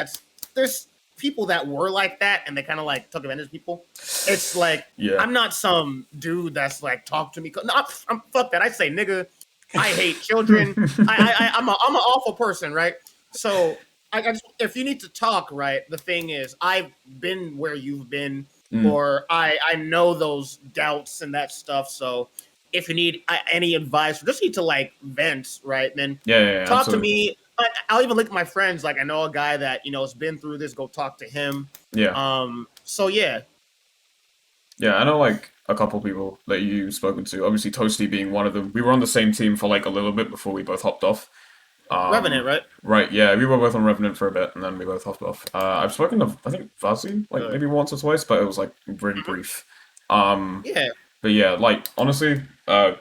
there's people that were like that and they kind of like took advantage of people. It's like Yeah. I'm not some dude that's like talk to me. No, I'm fuck that. I say nigga. I hate children. I'm an awful person, right? So I just, if you need to talk, right? The thing is, I've been where you've been, or I know those doubts and that stuff. So if you need any advice or just need to like vent, right? Then Yeah, talk absolutely. to me. I'll even link my friends. Like I know a guy that you know has been through this. Go talk to him. Yeah. So yeah. Yeah, I know like a couple people that you've spoken to. Obviously, Toasty being one of them. We were on the same team for like a little bit before we both hopped off. Revenant, right? Right, yeah, we were both on Revenant for a bit, and then we both hopped off. I've spoken to, I think, Vazi, like, Good. maybe once or twice, but it was, like, really brief. Yeah. But yeah, like, honestly, I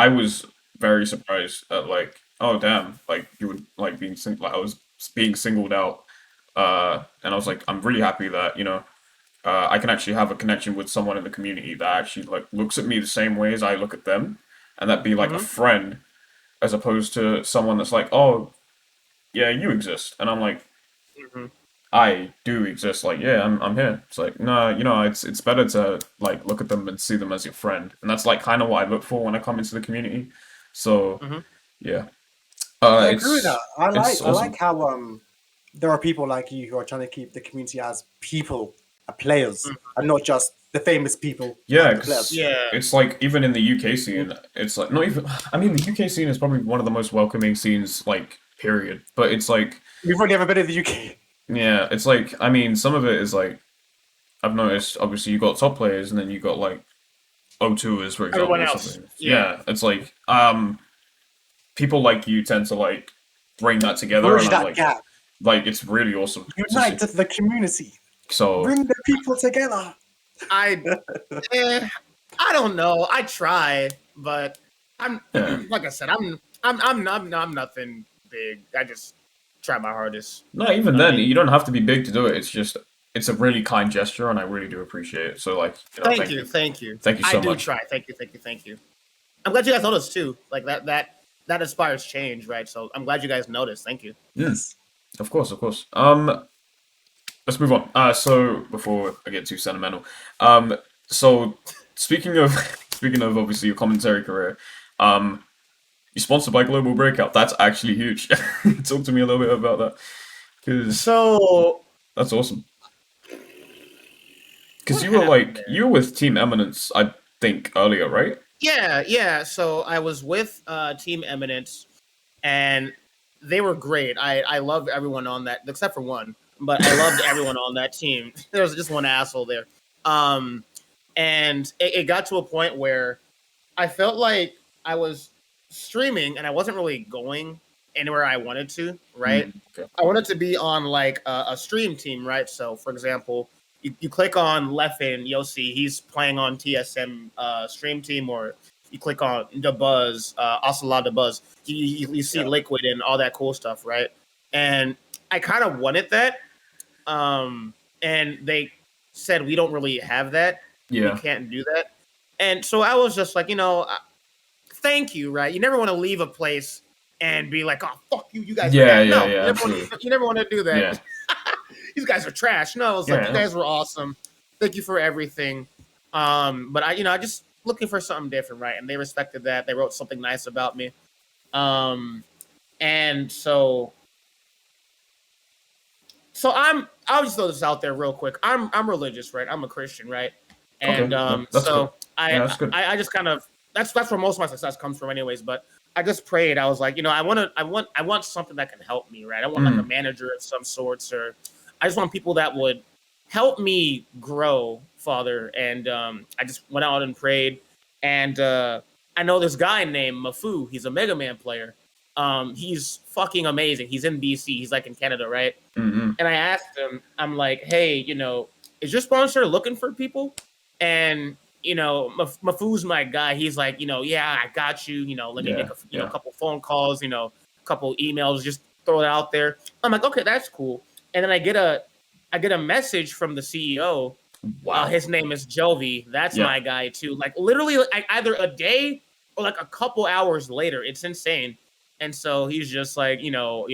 was very surprised at, like, oh, damn, like, you would, like, like, I was being singled out, and I was like, I'm really happy that, you know, I can actually have a connection with someone in the community that actually, like, looks at me the same way as I look at them, and that be, like, a friend, as opposed to someone that's like, oh, yeah, you exist, and I'm like, I do exist. Like, yeah, I'm here. It's like, no, you know, it's better to like look at them and see them as your friend, and that's like kind of what I look for when I come into the community. So, yeah, I it's agree with that. I it's like how there are people like you who are trying to keep the community as people, players, and not just the famous people. Yeah, and the players. 'cause Yeah. it's like even in the UK scene, it's like not even. I mean, the UK scene is probably one of the most welcoming scenes, like period. But it's like, We've already ever been in the UK. yeah, it's like I mean, some of it is like I've noticed. Obviously, you got top players, and then you got like O2ers, for example, Everyone or else. something. Yeah. It's like people like you tend to like bring that together, Bridge and I that gap. like it's really awesome. to Unite see. the community. So Bring the people together. I don't know. I try, but I'm Yeah. like I said, I'm nothing big. I just try my hardest. no, even then, you don't have to be big to do it. It's just it's a really kind gesture, and I really do appreciate it. So like, you know, Thank you. thank you so I do much. try. Thank you. I'm glad you guys noticed too. Like that inspires change, right? So I'm glad you guys noticed. Thank you. Yes, of course, of course. Let's move on. So before I get too sentimental, so speaking of speaking of obviously your commentary career, you're sponsored by Global Breakout. That's actually huge. Talk to me a little bit about that, because So that's awesome. Because What you were like happened there? you were with Team Eminence, I think earlier, right? yeah. So I was with Team Eminence, and they were great. I loved everyone on that, except for one. But I loved everyone on that team. There was just one asshole there. And it got to a point where I felt like I was streaming and I wasn't really going anywhere I wanted to, right? Okay. I wanted to be on like a stream team, right? So, for example, you click on Leffen, you'll see he's playing on TSM stream team, or you click on the buzz, Ocelot the buzz, you see Liquid and all that cool stuff, right? And I kind of wanted that, and they said we don't really have that. Yeah. We can't do that. And so I was just like, thank you, right? You never want to leave a place and be like, oh, fuck you, you guys. Yeah, are no, you never want to do that. Yeah. These guys are trash. No, it's like, you guys were awesome. Thank you for everything. But I just looking for something different, right? And they respected that. They wrote something nice about me. And so I'll just throw this out there real quick. I'm religious, right? I'm a Christian, right? And that's so good. That's good. I just kind of that's where most of my success comes from, anyways. But I just prayed. I was like, I want something that can help me, right? I want like a manager of some sorts, or I just want people that would help me grow, Father. And I just went out and prayed. And I know this guy named Mafu. He's a Mega Man player. He's fucking amazing. He's in BC. He's like in Canada, right? Mm-hmm. And I asked him, I'm like, hey, is your sponsor looking for people? And Mafu's my guy. He's like, yeah, I got you. Let me make a couple phone calls, a couple emails, just throw it out there. I'm like, okay, that's cool. And then I get a message from the CEO. Wow. His name is Jovi. That's my guy too. Like literally, either a day or like a couple hours later. It's insane. And so he's just like, what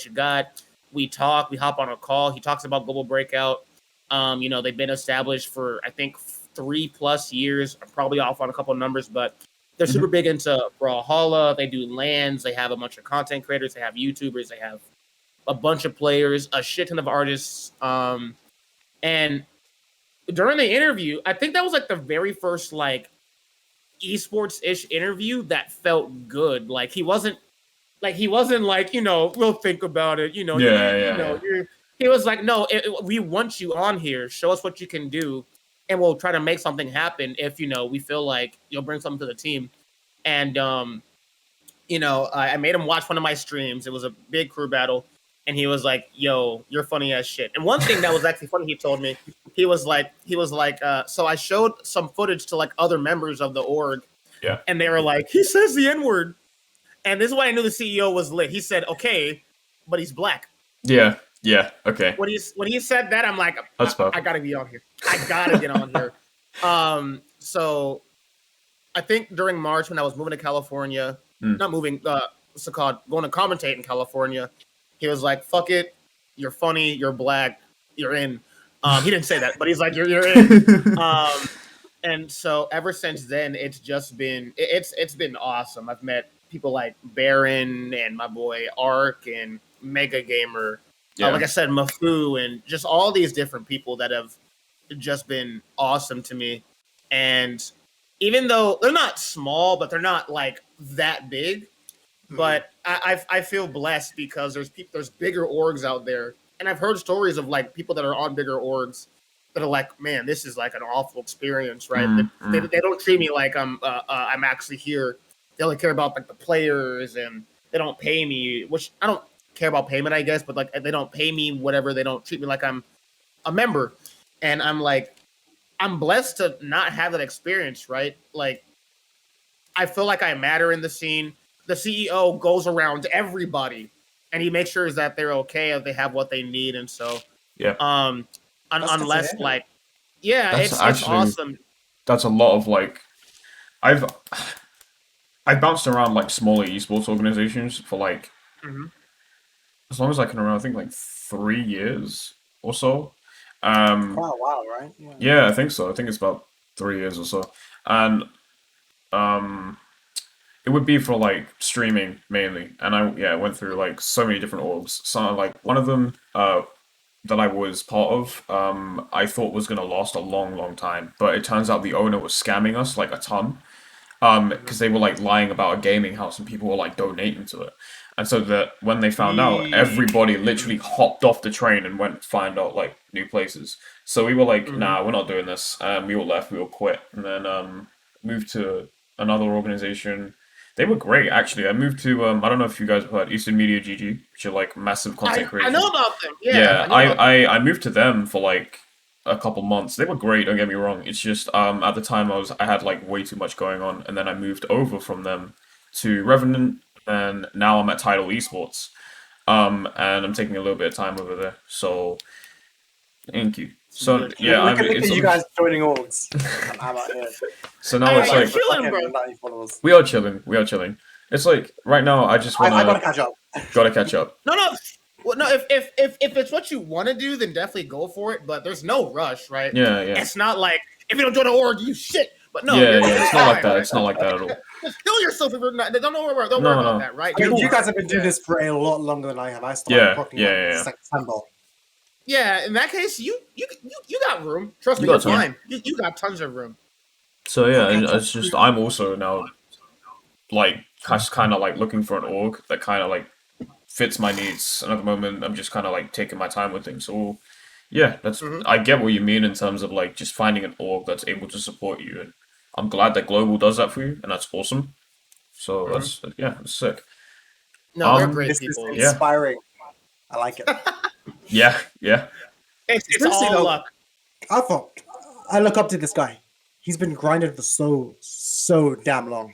you got? We talk. We hop on a call. He talks about Global Breakout. They've been established for I think 3+ years. I'm probably off on a couple of numbers, but they're super big into Brawlhalla. They do LANs. They have a bunch of content creators. They have YouTubers. They have a bunch of players, a shit ton of artists. And during the interview, I think that was like the very first like esports-ish interview that felt good. Like he wasn't like, we'll think about it. He was like, no, we want you on here. Show us what you can do, and we'll try to make something happen if we feel like you'll bring something to the team. And I made him watch one of my streams. It was a big crew battle. And he was like, yo, you're funny as shit. And one thing that was actually funny, he told me, he was like, so I showed some footage to like other members of the org. Yeah. And they were like, he says the N-word. And this is why I knew the CEO was lit. He said, okay, but he's black. Yeah. Yeah. Okay. When he said that, I'm like, I gotta be on here. I gotta get on here. So I think during March when I was moving to California, not moving, what's it called? Going to commentate in California. He was like, fuck it. You're funny. You're black. You're in. He didn't say that, but he's like, you're in. And so ever since then, it's just been, it's been awesome. I've met people like Baron and my boy Ark and Mega Gamer. Like I said, Mafu, and just all these different people that have just been awesome to me. And even though they're not small, but they're not like that big. But I feel blessed because there's bigger orgs out there, and I've heard stories of like people that are on bigger orgs that are like, man, this is like an awful experience, right? They don't treat me like I'm actually here. They only care about like the players, and they don't pay me, which I don't care about payment, I guess, but like they don't pay me whatever. They don't treat me like I'm a member, and I'm like, I'm blessed to not have that experience, right? Like, I feel like I matter in the scene. The CEO goes around everybody, and he makes sure that they're okay, if they have what they need, and so unless like, it's awesome. That's a lot of like, I've bounced around like smaller esports organizations for like as long as I can remember. I think like 3 years or so. Wow, right? Yeah, I think so. I think it's about 3 years or so, and it would be for like streaming mainly, and I went through like so many different orgs. So like one of them that I was part of, I thought was gonna last a long time, but it turns out the owner was scamming us like a ton, because they were like lying about a gaming house and people were like donating to it, and so that when they found out, everybody literally hopped off the train and went to find out like new places. So we were like, nah, we're not doing this. We all left, we all quit, and then moved to another organization. They were great, actually. I moved to, I don't know if you guys have heard, Eastern Media GG, which are like massive content creators. I know about them. I moved to them for like a couple months. They were great. Don't get me wrong. It's just at the time I had like way too much going on, and then I moved over from them to Revenant, and now I'm at Tidal Esports. And I'm taking a little bit of time over there. So thank you. So yeah, look at you guys joining orgs. I'm out here. So now it's like chilling, bro. 90 followers. we are chilling. We are chilling. It's like right now I just want I gotta catch up. Gotta catch up. No. Well, no. If it's what you want to do, then definitely go for it. But there's no rush, right? Yeah. It's not like if you don't join the org, you shit. But no, Yeah. you're It's fine, not like that. right? It's not like that at all. Just kill yourself if you're not. Don't worry about No. that, right? I mean, you guys have been doing this for a lot longer than I have. I started Yeah. September. Yeah, in that case, you got room. Trust me, You you're got time. fine. You got tons of room. So yeah, it's just I'm also now like kind of like looking for an org that kind of like fits my needs. And at the moment, I'm just kind of like taking my time with things. So yeah, that's I get what you mean in terms of like just finding an org that's able to support you. And I'm glad that Global does that for you, and that's awesome. So that's sick. No, they're great This people. is inspiring. I like it. Yeah. It's Seriously, all though, luck. I look up to this guy. He's been grinding for so damn long.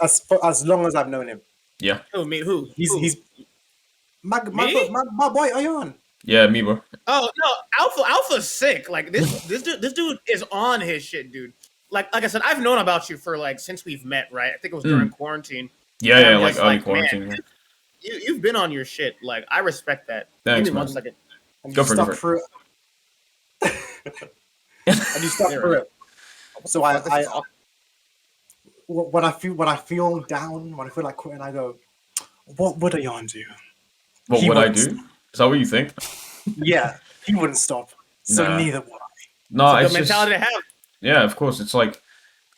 As long as I've known him. Yeah. Who me? Who? He's my Me? boy Ayan. Yeah, me, bro. Oh no, Alpha's sick. Like this dude is on his shit, dude. Like I said, I've known about you for like since we've met, right? I think it was during quarantine. Yeah, And yeah, I'm like just early man, quarantine. you've been on your shit. Like I respect that. Thanks, Give me one man. second. And Go you for it, go stuck for through it. And you stuck through it. So I when I feel down, when I feel like quitting, I go, what would Ayan do? What He would I wouldn't do? Is that what you think? Yeah, he wouldn't stop. So Nah. neither would I. No, Good it's just mentality to have. yeah, of course. It's like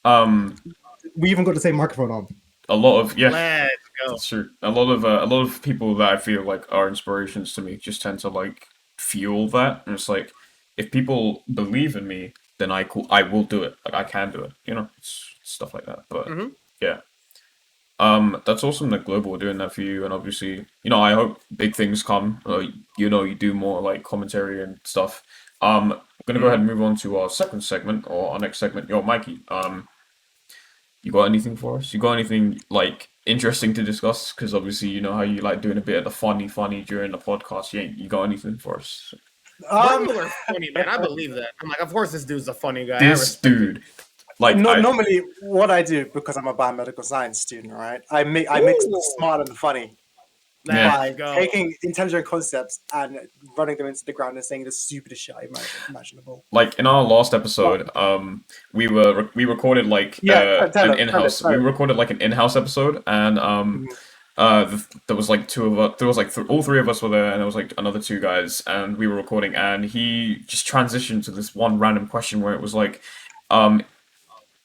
We even got the same microphone on. a lot of Let's go. That's true. A lot of people that I feel like are inspirations to me just tend to like fuel that, and it's like if people believe in me, then I will do it. Like I can do it. You know, it's stuff like that. But yeah, that's awesome that Global are doing that for you, and obviously, you know, I hope big things come. You know, you do more like commentary and stuff. I'm gonna go ahead and move on to our second segment or our next segment. Yo, Mikey, you got anything for us? You got anything like interesting to discuss? Because obviously, you know how you like doing a bit of the funny during the podcast. You got anything for us? People are funny, man. I believe that. I'm like, of course, this dude's a funny guy. This dude, like, Normally, what I do, because I'm a biomedical science student, right? I mix the smart and the funny Yeah. by taking intelligent concepts and running them into the ground and saying the stupidest shit imaginable. like in our last episode, we recorded like an in-house. We recorded like an in-house episode, and there was like two of us. There was like all three of us were there, and there was like another two guys, and we were recording. And he just transitioned to this one random question where it was like,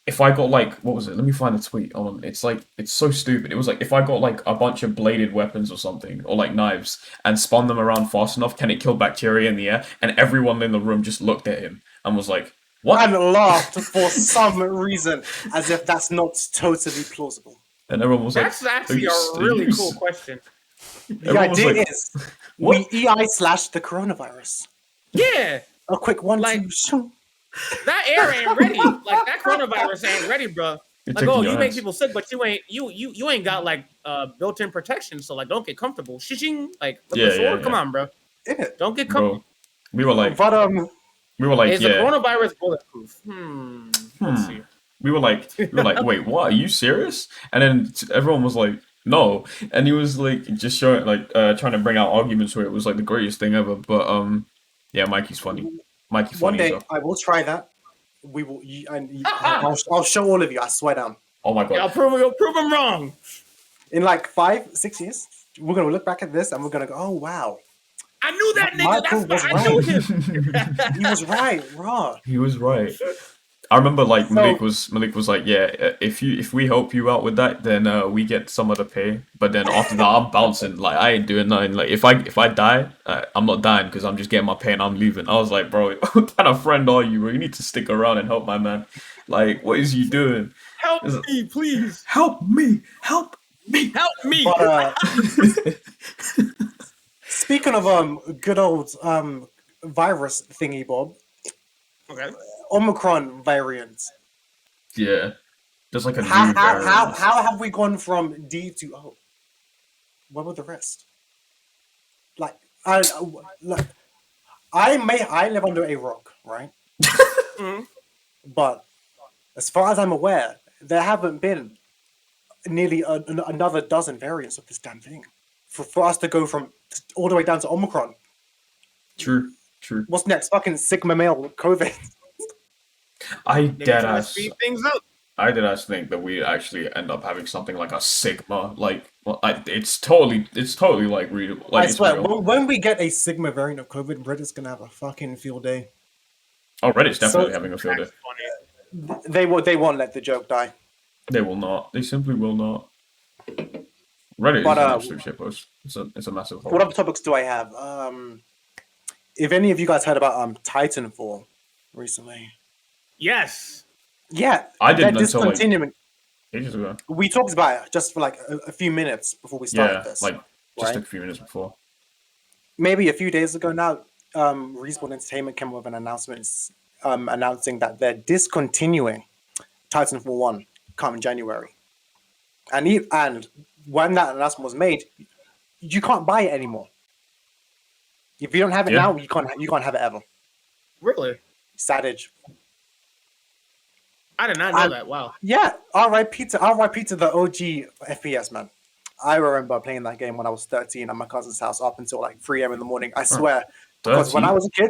if I got like, what was it? Let me find the tweet. Hold on. It's like, it's so stupid. It was like, if I got like a bunch of bladed weapons or something, or like knives, and spun them around fast enough, can it kill bacteria in the air? And everyone in the room just looked at him and was like, what? And laughed for some reason, as if that's not totally plausible. And everyone was That's like, actually a really cool question. The Everyone was idea like, is, what? we EI/slash the coronavirus. Yeah, A quick one, Like- two, shoo. that air ain't ready. Like that coronavirus ain't ready, bro. You're Like, taking oh, your you make hands. people sick, but you ain't got like built-in protection. So like, don't get comfortable. Shishing, like, with Yeah, the sword. yeah, Come yeah. on, bro. Yeah. Don't get Bro, comfortable. we were like, But Is the yeah. coronavirus bulletproof? Let's see. We were like, wait, what? Are you serious? And then everyone was like, no. And he was like, just showing, like, trying to bring out arguments where it was like the greatest thing ever. But yeah, Mikey's funny. Mikey's one funny. day So. I will try that. We will, I'll show all of you. I swear down. Oh my I'll god. prove him wrong. In like 5-6 years, we're gonna look back at this and we're gonna go, oh wow, I knew that nigga. Michael That's was why I knew right. him. he was right, raw. He was right. I remember like So- Malik was like, yeah, if we help you out with that, then we get some of the pay. But then after that, I'm bouncing. Like I ain't doing nothing. Like if I die, I'm not dying because I'm just getting my pay and I'm leaving. I was like, bro, what kind of friend are you? Bro? You need to stick around and help my man. Like what is you doing? Help me, please. Help me! Help me! Help me. But speaking of good old virus thingy, Bob, Okay. Omicron variant. Yeah. There's like a new How variant. have we gone from D to O? What were the rest? Like I live under a rock, right? Mhm. But as far as I'm aware, there haven't been nearly another dozen variants of this damn thing. For us to go from all the way down to Omicron. True. What's next? Fucking Sigma male COVID. I They dead trying to ass. speed things up. I did actually think that we actually end up having something like a Sigma, like well, it's totally like real, like I it's swear, real. when we get a Sigma variant of COVID, Reddit's gonna have a fucking field day. Oh, Reddit's definitely So- having a field day. That's funny. They won't let the joke die. They will not. They simply will not. Reddit But, is an absolute shitpost. It's a massive hole. What other topics do I have? If any of you guys heard about Titanfall recently, Yes. yeah, I didn't they're until, like, discontinuing. Ages ago. We talked about it just for like a few minutes before we started Yeah, this. like just right? a few minutes before. Maybe a few days ago now, Respawn Entertainment came up with an announcement announcing that they're discontinuing Titanfall 1 come January. And when that announcement was made, you can't buy it anymore. If you don't have it Yeah. now, you can't have it ever. Really? Savage. I did not know that. Wow. Yeah, RIP to the OG FPS, man. I remember playing that game when I was 13 at my cousin's house up until like 3 a.m. in the morning. I swear. Because when I 13? was a kid,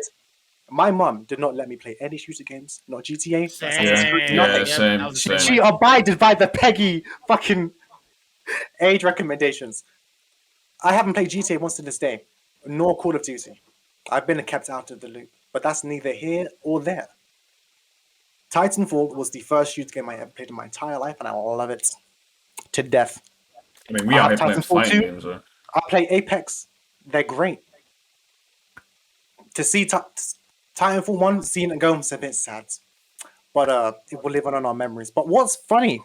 my mum did not let me play any shooter games, not GTA, Assassin's Creed, Same. nothing. same, that was same. She abided by the Peggy fucking age recommendations. I haven't played GTA once to this day, nor Call of Duty. I've been kept out of the loop, but that's neither here or there. Titanfall was the first shooter game I ever played in my entire life, and I love it to death. I mean, we I are have here playing Titanfall fighting 2. games, though. I play Apex. They're great. To see Titanfall 1, seeing it go, it's a bit sad. But it will live on in our memories. But what's funny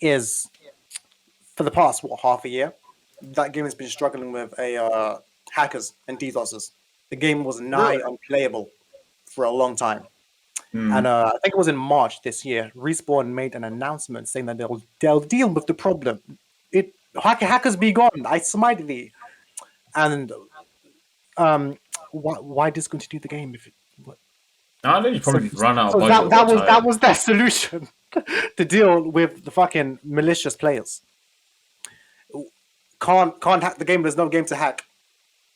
is, for the past, half a year, that game has been struggling with hackers and DDoSers. The game was nigh Really? unplayable for a long time. Hmm. And I think it was in March this year, Respawn made an announcement saying that they'll deal with the problem. Hackers be gone. I smite thee. And why discontinue the game if Nah, they probably just run out of so budget. that was their solution to deal with the fucking malicious players. Can't hack the game. There's no game to hack.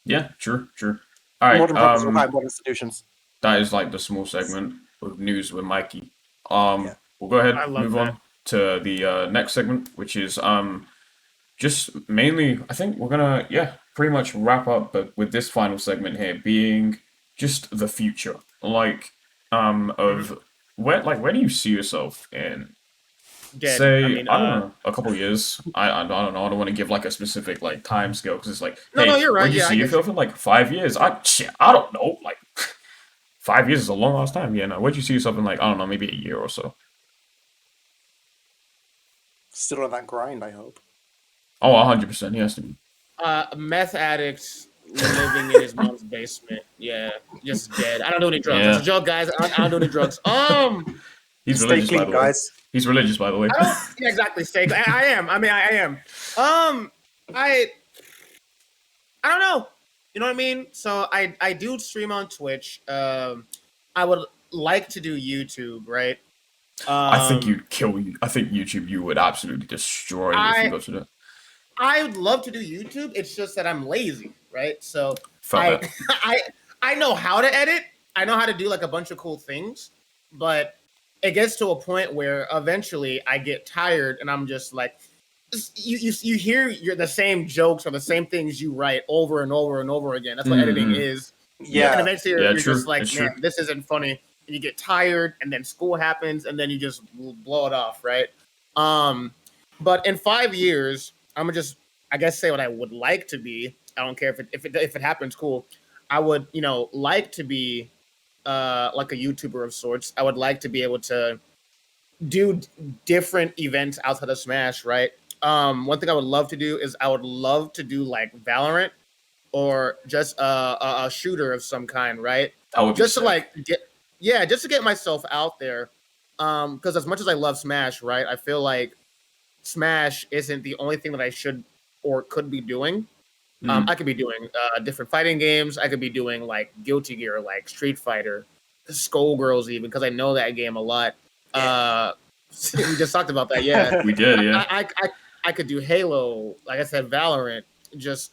Yeah, true. All right, Modern problems require modern solutions. that is like the small segment of news with Mikey. Yeah. We'll go ahead I love move that. on to the next segment, which is just mainly. I think we're gonna pretty much wrap up, but with this final segment here being just the future, like of where do you see yourself in? Dead. Say, I mean, I don't know, a couple years. I don't know. I don't want to give like a specific like time scale because it's like, No, hey, no, you're right. where do you Yeah, I see get yourself in like 5 years? I don't know. Like 5 years is a long ass time. Yeah, no. Where do you see yourself in like I don't know, maybe a year or so? Still on that grind, I hope. Oh, 100%. He has to be. meth addict living in his mom's basement. Yeah, just dead. I don't do any drugs. Yeah. It's a joke, guys. I don't do any drugs. He's Stay religious, by clean, the way. guys. He's religious, by the way. I don't yeah, exactly. Steak. I am. I mean, I am. I don't know. You know what I mean? So I do stream on Twitch. I would like to do YouTube, right? I think you'd kill you. I think YouTube, you would absolutely destroy it if you go to that. I would love to do YouTube. It's just that I'm lazy, right? So Felt that. I know how to edit. I know how to do like a bunch of cool things, but it gets to a point where eventually I get tired and I'm just like, you hear the same jokes or the same things you write over and over and over again. That's what editing is. Yeah. And eventually you're true. just like, It's man, true. this isn't funny. And you get tired and then school happens and then you just blow it off, right? But in 5 years, I'm gonna just, I guess, say what I would like to be. I don't care if it happens, cool. I would, like to be like a YouTuber of sorts. I would like to be able to do different events outside of Smash, right? One thing I would love to do is I would love to do like Valorant or just a shooter of some kind, right? That would be Just to sick. like yeah, just to get myself out there. Because as much as I love Smash, right, I feel like Smash isn't the only thing that I should or could be doing. Mm. I could be doing different fighting games. I could be doing like Guilty Gear, like Street Fighter, Skullgirls, even because I know that game a lot. We just talked about that. Yeah, We did, yeah. I could do Halo. Like I said, Valorant. Just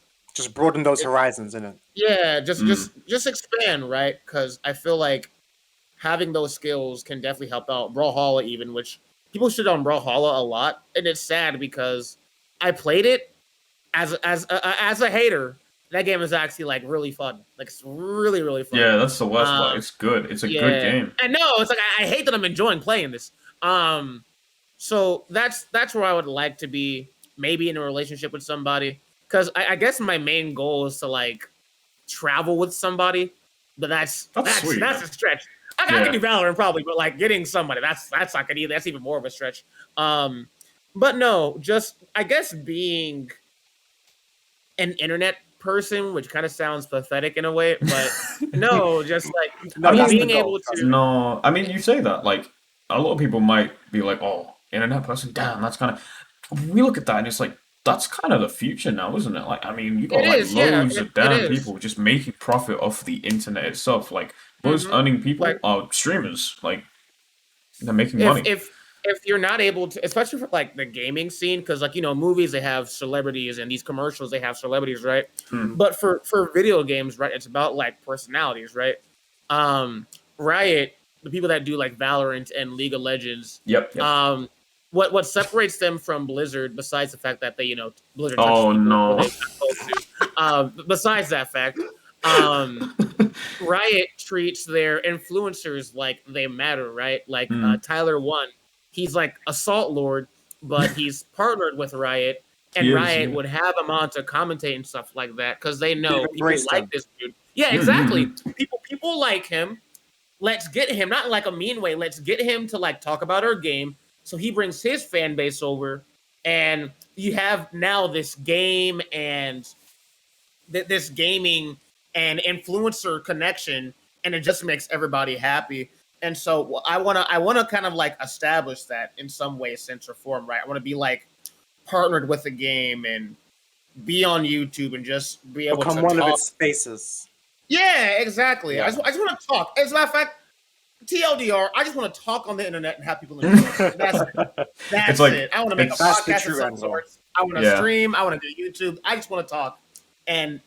broaden those horizons, innit? yeah, just expand, right? Because I feel like having those skills can definitely help out. Brawlhalla, even, which people shit on Brawlhalla a lot, and it's sad because I played it as a hater. That game is actually like really fun. Like it's really fun. Yeah, that's the worst part. It's good. It's a good game. I know. It's like I hate that I'm enjoying playing this. So that's where I would like to be. Maybe in a relationship with somebody. Because I guess my main goal is to like travel with somebody, but that's sweet, that's a stretch. I can do Valorant probably, but like getting somebody that's not gonna either. That's even more of a stretch. But no, just I guess being an internet person, which kind of sounds pathetic in a way, but no, just like being able to. No, I mean you say that like a lot of people might be like, "Oh, internet person, damn, that's kind of." We look at that and it's like. That's kind of the future now, isn't it? Like, I mean, you got loads of damn people just making profit off the internet itself. Like, most earning people are streamers. Like, they're making money. If you're not able to, especially for like the gaming scene, because like movies they have celebrities and these commercials they have celebrities, right? But for video games, right, it's about like personalities, right? Riot, the people that do like Valorant and League of Legends, Yep. What separates them from Blizzard, besides the fact that they, Blizzard. Oh no! Besides that fact, Riot treats their influencers like they matter, right? Like Tyler One, he's like a Salt Lord, but he's partnered with Riot, and Riot would have him on to commentate and stuff like that because they know people like this dude. Yeah, exactly. People like him. Let's get him, not in like a mean way. Let's get him to like talk about our game. So he brings his fan base over, and you have now this game and this gaming and influencer connection, and it just makes everybody happy. And so I wanna kind of like establish that in some way, sense, or form, right? I want to be like partnered with the game and be on YouTube and just be able to become one talk. of its spaces. Yeah, exactly. Yeah. I just want to talk. As a matter of fact. TLDR, I just want to talk on the internet and have people enjoy it. That's like, it. I want to make a podcast of some sorts. I want to stream. I want to do YouTube. I just want to talk and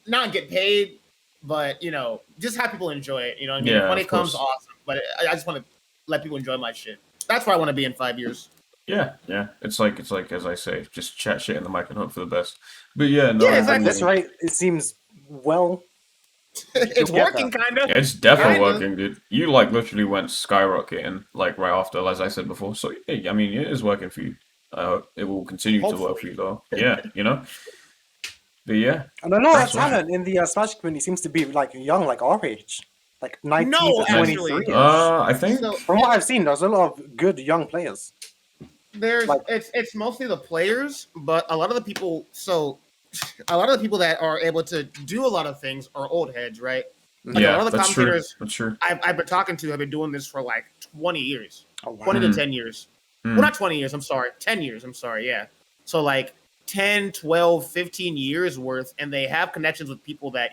not get paid, but just have people enjoy it. You know what I mean? Yeah, when it comes, awesome. But I just want to let people enjoy my shit. That's where I want to be in 5 years. Yeah. It's like as I say, just chat shit in the mic and hope for the best. But yeah, no. Yeah, exactly. That's right. It seems well. It's working, kind of. It's definitely working, dude. You like literally went skyrocketing like right after, as I said before. So yeah, I mean, it is working for you. It will continue to work for you, though. Yeah, But yeah, and a lot of talent in the Smash community seems to be like young, like our age, like 19 to 23. I think from what I've seen, there's a lot of good young players. There's it's mostly the players, but a lot of the people. So. A lot of the people that are able to do a lot of things are old heads, right? Like a lot of the commentators That's true. I've been talking to have been doing this for like 20 years. Oh, wow. 20 to 10 years. Well, not 20 years, I'm sorry. 10 years, I'm sorry, yeah. So like 10, 12, 15 years worth, and they have connections with people that,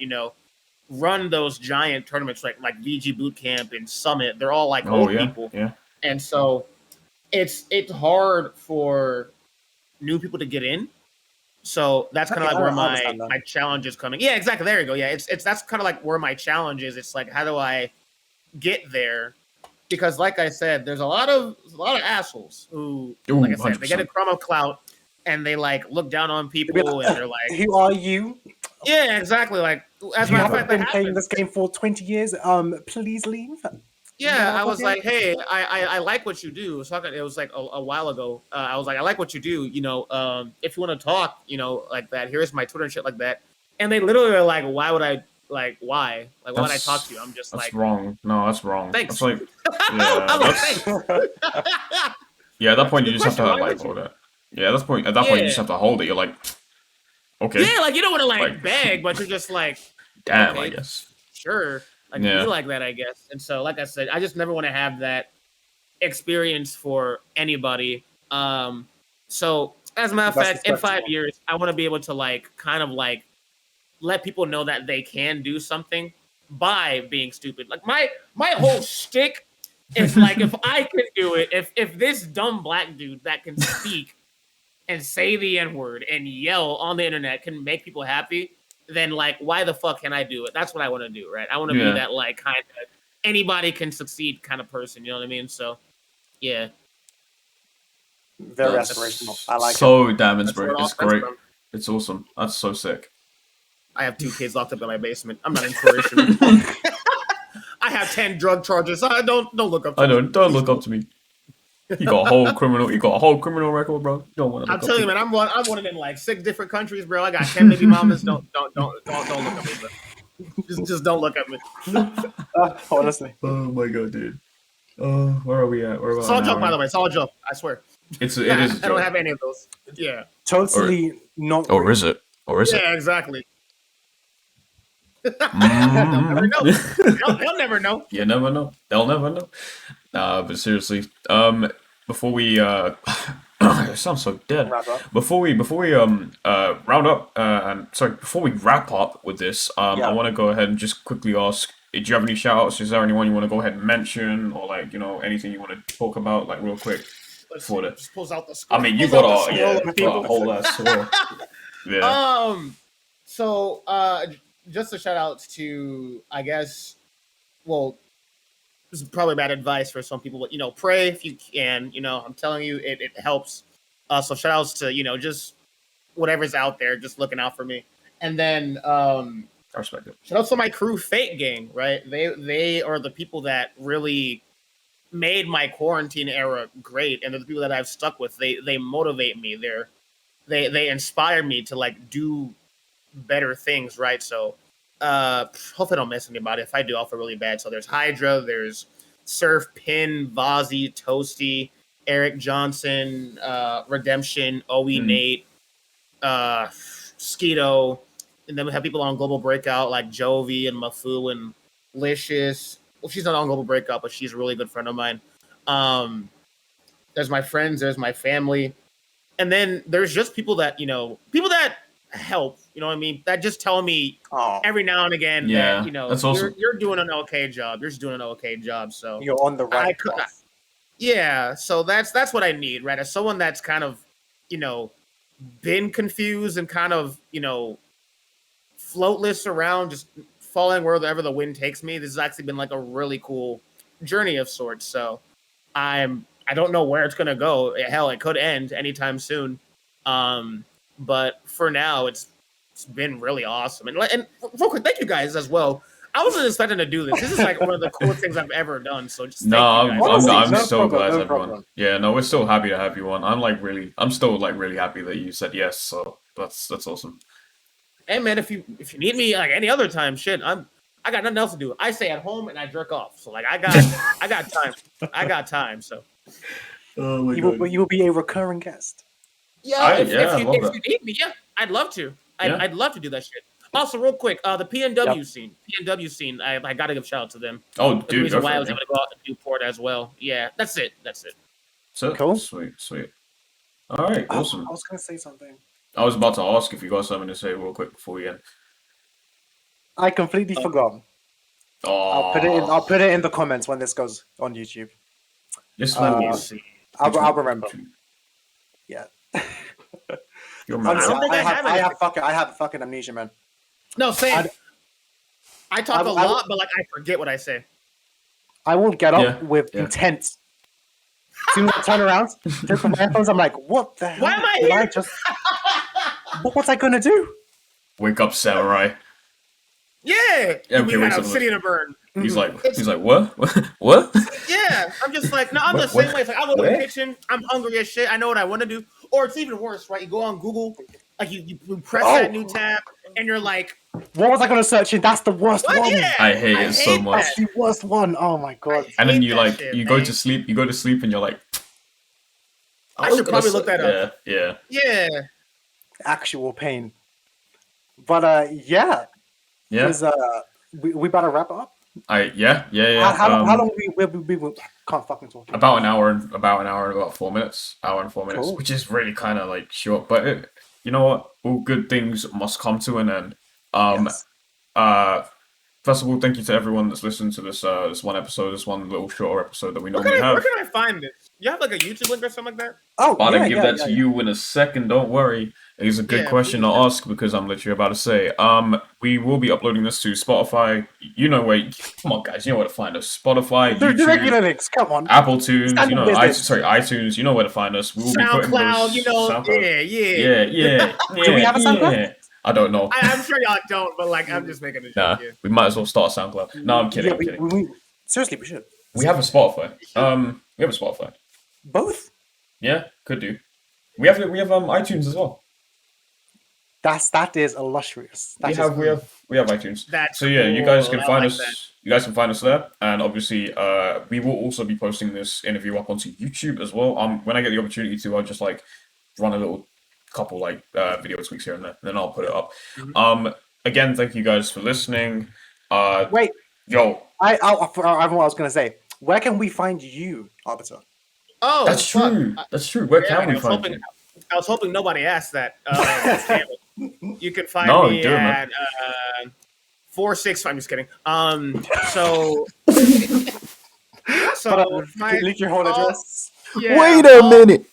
run those giant tournaments like VG Bootcamp and Summit. They're all like old people. Yeah. And so it's hard for new people to get in. So that's kind of like where my challenge is coming. Yeah, exactly. There you go. Yeah, that's kind of like where my challenge is. It's like, how do I get there? Because, like I said, there's a lot of assholes who, like I said, 100%. They get a crumb of clout and they like look down on people and they're like, "Who are you?" Yeah, exactly. Like, as you haven't been playing this game for 20 years. Please leave. Yeah, I was like, hey, I like what you do. So it was like a while ago. I was like, I like what you do. If you want to talk, like that, here's my Twitter and shit like that. And they literally are like, why would I? Like, why? Like, why would I talk to you? I'm just that's like, wrong. No, that's wrong. Thanks. That's like, yeah, at that point you just have to like hold it. Yeah, at that point you just have to hold it. You're like, okay. Yeah, like you don't want to like beg, but you're just like, damn, okay, I guess. Sure. Like Yeah. be like that, I guess. And so, like I said, I just never want to have that experience for anybody. So as a matter of That's fact, in 5 respectable. years, I want to be able to like kind of like let people know that they can do something by being stupid. Like my whole shtick is like if I can do it, if this dumb black dude that can speak and say the N-word and yell on the internet can make people happy, then like why the fuck can I do it? That's what I want to do, right? I want to be Yeah. that like kind of anybody can succeed kind of person, you know what I mean? So yeah. Very That's aspirational. I like it. so damn That's inspiring. where It's all- that's great. from. It's awesome. That's so sick. I have 2 kids locked up in my basement. I'm not inspirational. I have 10 drug charges. I don't look up to I me. don't look up to me. You got a whole criminal record, bro. You don't want to I'm look telling up you, to man, I'm wanted in like 6 different countries, bro. I got 10 baby mamas. Don't look at me, bro. Just don't look at me. Honestly. me. Oh my god, dude. Where are we at? We're It's about all a an joke, by hour. the way. It's all a joke. I swear. It is. I A don't joke. have any of those. Yeah. Totally not Or real. is it? Or is it? Yeah, exactly. Mm. Never know. They'll never know. You never know. They'll never know. But seriously, before we it sounds so dead. Wrap up. Before we round up and sorry, before we wrap up with this, Yeah. I want to go ahead and just quickly ask, do you have any shout outs? Is there anyone you want to go ahead and mention, or like, you know, anything you want to talk about, like real quick? Let's For see. the- Just pulls out the I mean, you pulls out got the a scroll yeah, of got people. a whole ass swirl. Yeah. So just a shout out to, I guess, well, this is probably bad advice for some people, but you know, pray if you can. You know, I'm telling you, it helps. So shout outs to, you know, just whatever's out there, just looking out for me. And then I respect it. shout out to my crew, Fate Gang, right? They are the people that really made my quarantine era great, and they're the people that I've stuck with. They motivate me. They inspire me to like do better things, right? So hopefully I don't miss anybody. If I do, I'll feel really bad. So there's Hydra, there's Surf, Pin, Vozzy, Toasty, Eric Johnson, Redemption, Oe Nate, Skeeto, and then we have people on Global Breakout like Jovi and Mafu and Licious. Well, she's not on Global Breakout, but she's a really good friend of mine. There's my friends, there's my family, and then there's just people that, you know, people that help, you know what I mean, that just tell me Oh, every now and again Yeah, that, you know, that's awesome. you're doing an okay job. You're just doing an okay job. So you're on the right could- path. yeah, so that's what I need, right? As someone that's kind of, you know, been confused and kind of, you know, floatless around, just falling wherever the wind takes me. This has actually been like a really cool journey of sorts. So I don't know where it's gonna go. Hell, it could end anytime soon. But for now, it's been really awesome. And real quick, thank you guys as well. I wasn't expecting to do this. This is like one of the coolest things I've ever done. So just No, thank you guys. Honestly, I'm no so problem, glad, no everyone. problem. Yeah, no, we're still happy to have you on. I'm still like really happy that you said yes. So that's awesome. Hey man, if you need me like any other time, shit, I got nothing else to do. I stay at home and I jerk off. So like I got time. I got time. So Oh my You will be a recurring guest. yeah, I love if that. you need me, yeah, I'd love to. Yeah. I'd love to do that shit. Also, real quick, the PNW scene. I gotta give a shout out to them. Oh, The dude, reason why I go was for able it. to go out and do port as well. Yeah, that's it. So Cool. sweet. All right, awesome. I was gonna say something. I was about to ask if you got something to say real quick before we end. I completely forgot. Oh, I'll put it in the comments when this goes on YouTube. Just let me Uh, see. I'll remember. Yeah. You're mad. Honestly, don't think I have anything. I have fucking amnesia, man. No, same. I talk I- a lot, but like I forget what I say. I will get up Yeah, with yeah. intent. As soon as I turn around, take off my headphones, I'm like, what the hell? Why am I did here? just... What was I gonna do? Wake up, samurai. Yeah, Yeah, we okay, got wait, a city to burn. He's like, what? What? Yeah, I'm just like, no, I'm the What- same way. It's like I go to where? the kitchen, I'm hungry as shit. I know what I want to do, or it's even worse, right? You go on Google, like you press Oh. that new tab, and you're like, What was I gonna search in? That's the worst what? one. Yeah, I hate it so much. That's the worst one. Oh my god. And then hate you that like shit, you go man. to sleep. You go to sleep, and you're like, I was should gonna probably say- look that up. Yeah. Yeah, Actual pain. But yeah. Yeah. Is we about to wrap up? Yeah. How long we can't fucking talk? About an hour and about 4 minutes. Hour and 4 minutes, Cool. which is really kind of like short. But you know what? All good things must come to an end. Yes. First of all, thank you to everyone that's listened to this one episode, this one little shorter episode that we Where normally can have. I find this? You have like a YouTube link or something like that? Oh, But yeah, I'll give yeah, that yeah, to yeah. you in a second. Don't worry. It's a good Yeah, question to please do. ask because I'm literally about to say. We will be uploading this to Spotify. You know where? Come on, guys. You know where to find us. Spotify, The YouTube, regular links. Come on. Apple Tunes. You Standard know, business. iTunes. You know where to find us. We will be putting SoundCloud, those. you know, SoundCloud. yeah. Do we have a SoundCloud? I don't know. I'm sure y'all don't, but like I'm just making a joke. Nah, Yeah. we might as well start SoundCloud. No, I'm kidding. Yeah, I'm kidding. seriously, we should. We have a Spotify. We have a Spotify. Both? Yeah, could do. We have iTunes as well. That is illustrious. We have iTunes. That's So yeah, you guys cool. can I find like us. that. You guys can find us there, and obviously, we will also be posting this interview up onto YouTube as well. When I get the opportunity to, I'll just like run a little couple like video tweaks here and there, and then I'll put it up. Again, thank you guys for listening. Wait, Yo, I what I was gonna say. Where can we find you, Arbiter? Oh, that's fuck. true. That's true. Where Yeah, can we find you? I was hoping nobody asked that. Damn it. You can find No, me do it, man. at 465. I'm just kidding. So Leave your whole address. minute.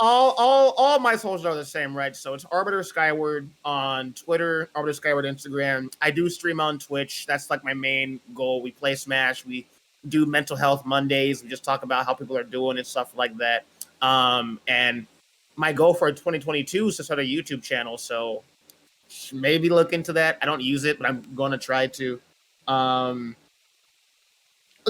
All my socials are the same, right? So it's Arbiter Skyward on Twitter, Arbiter Skyward Instagram. I do stream on Twitch. That's like my main goal. We play Smash. We do mental health Mondays. We just talk about how people are doing and stuff like that. And my goal for 2022 is to start a YouTube channel. So maybe look into that. I don't use it, but I'm going to try to.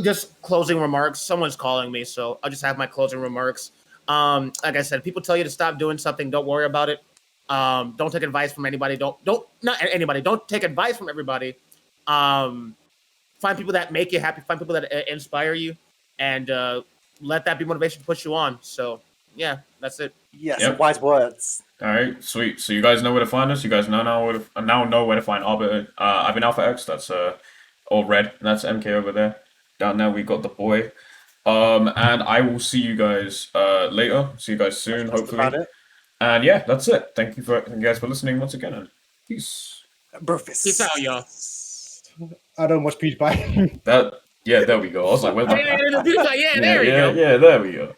Just closing remarks. Someone's calling me, so I'll just have my closing remarks. Like I said, people tell you to stop doing something. Don't worry about it. Don't take advice from anybody. Not anybody. Don't take advice from everybody. Find people that make you happy. Find people that inspire you, and let that be motivation to push you on. So yeah, that's it. Yes, Yep. wise words. All right, sweet. So you guys know where to find us. You guys now know where to find Arbiter. I've been Alpha X. That's all red. And that's MK over there. Down there we got the boy. And I will see you guys later. See you guys soon, That's hopefully. about it. And yeah, that's it. Thank you guys for listening once again. And peace. Brofist. Peace out, y'all. I don't watch PewDiePie. There we go. I was like, where's my Yeah, there we go. yeah, there we go.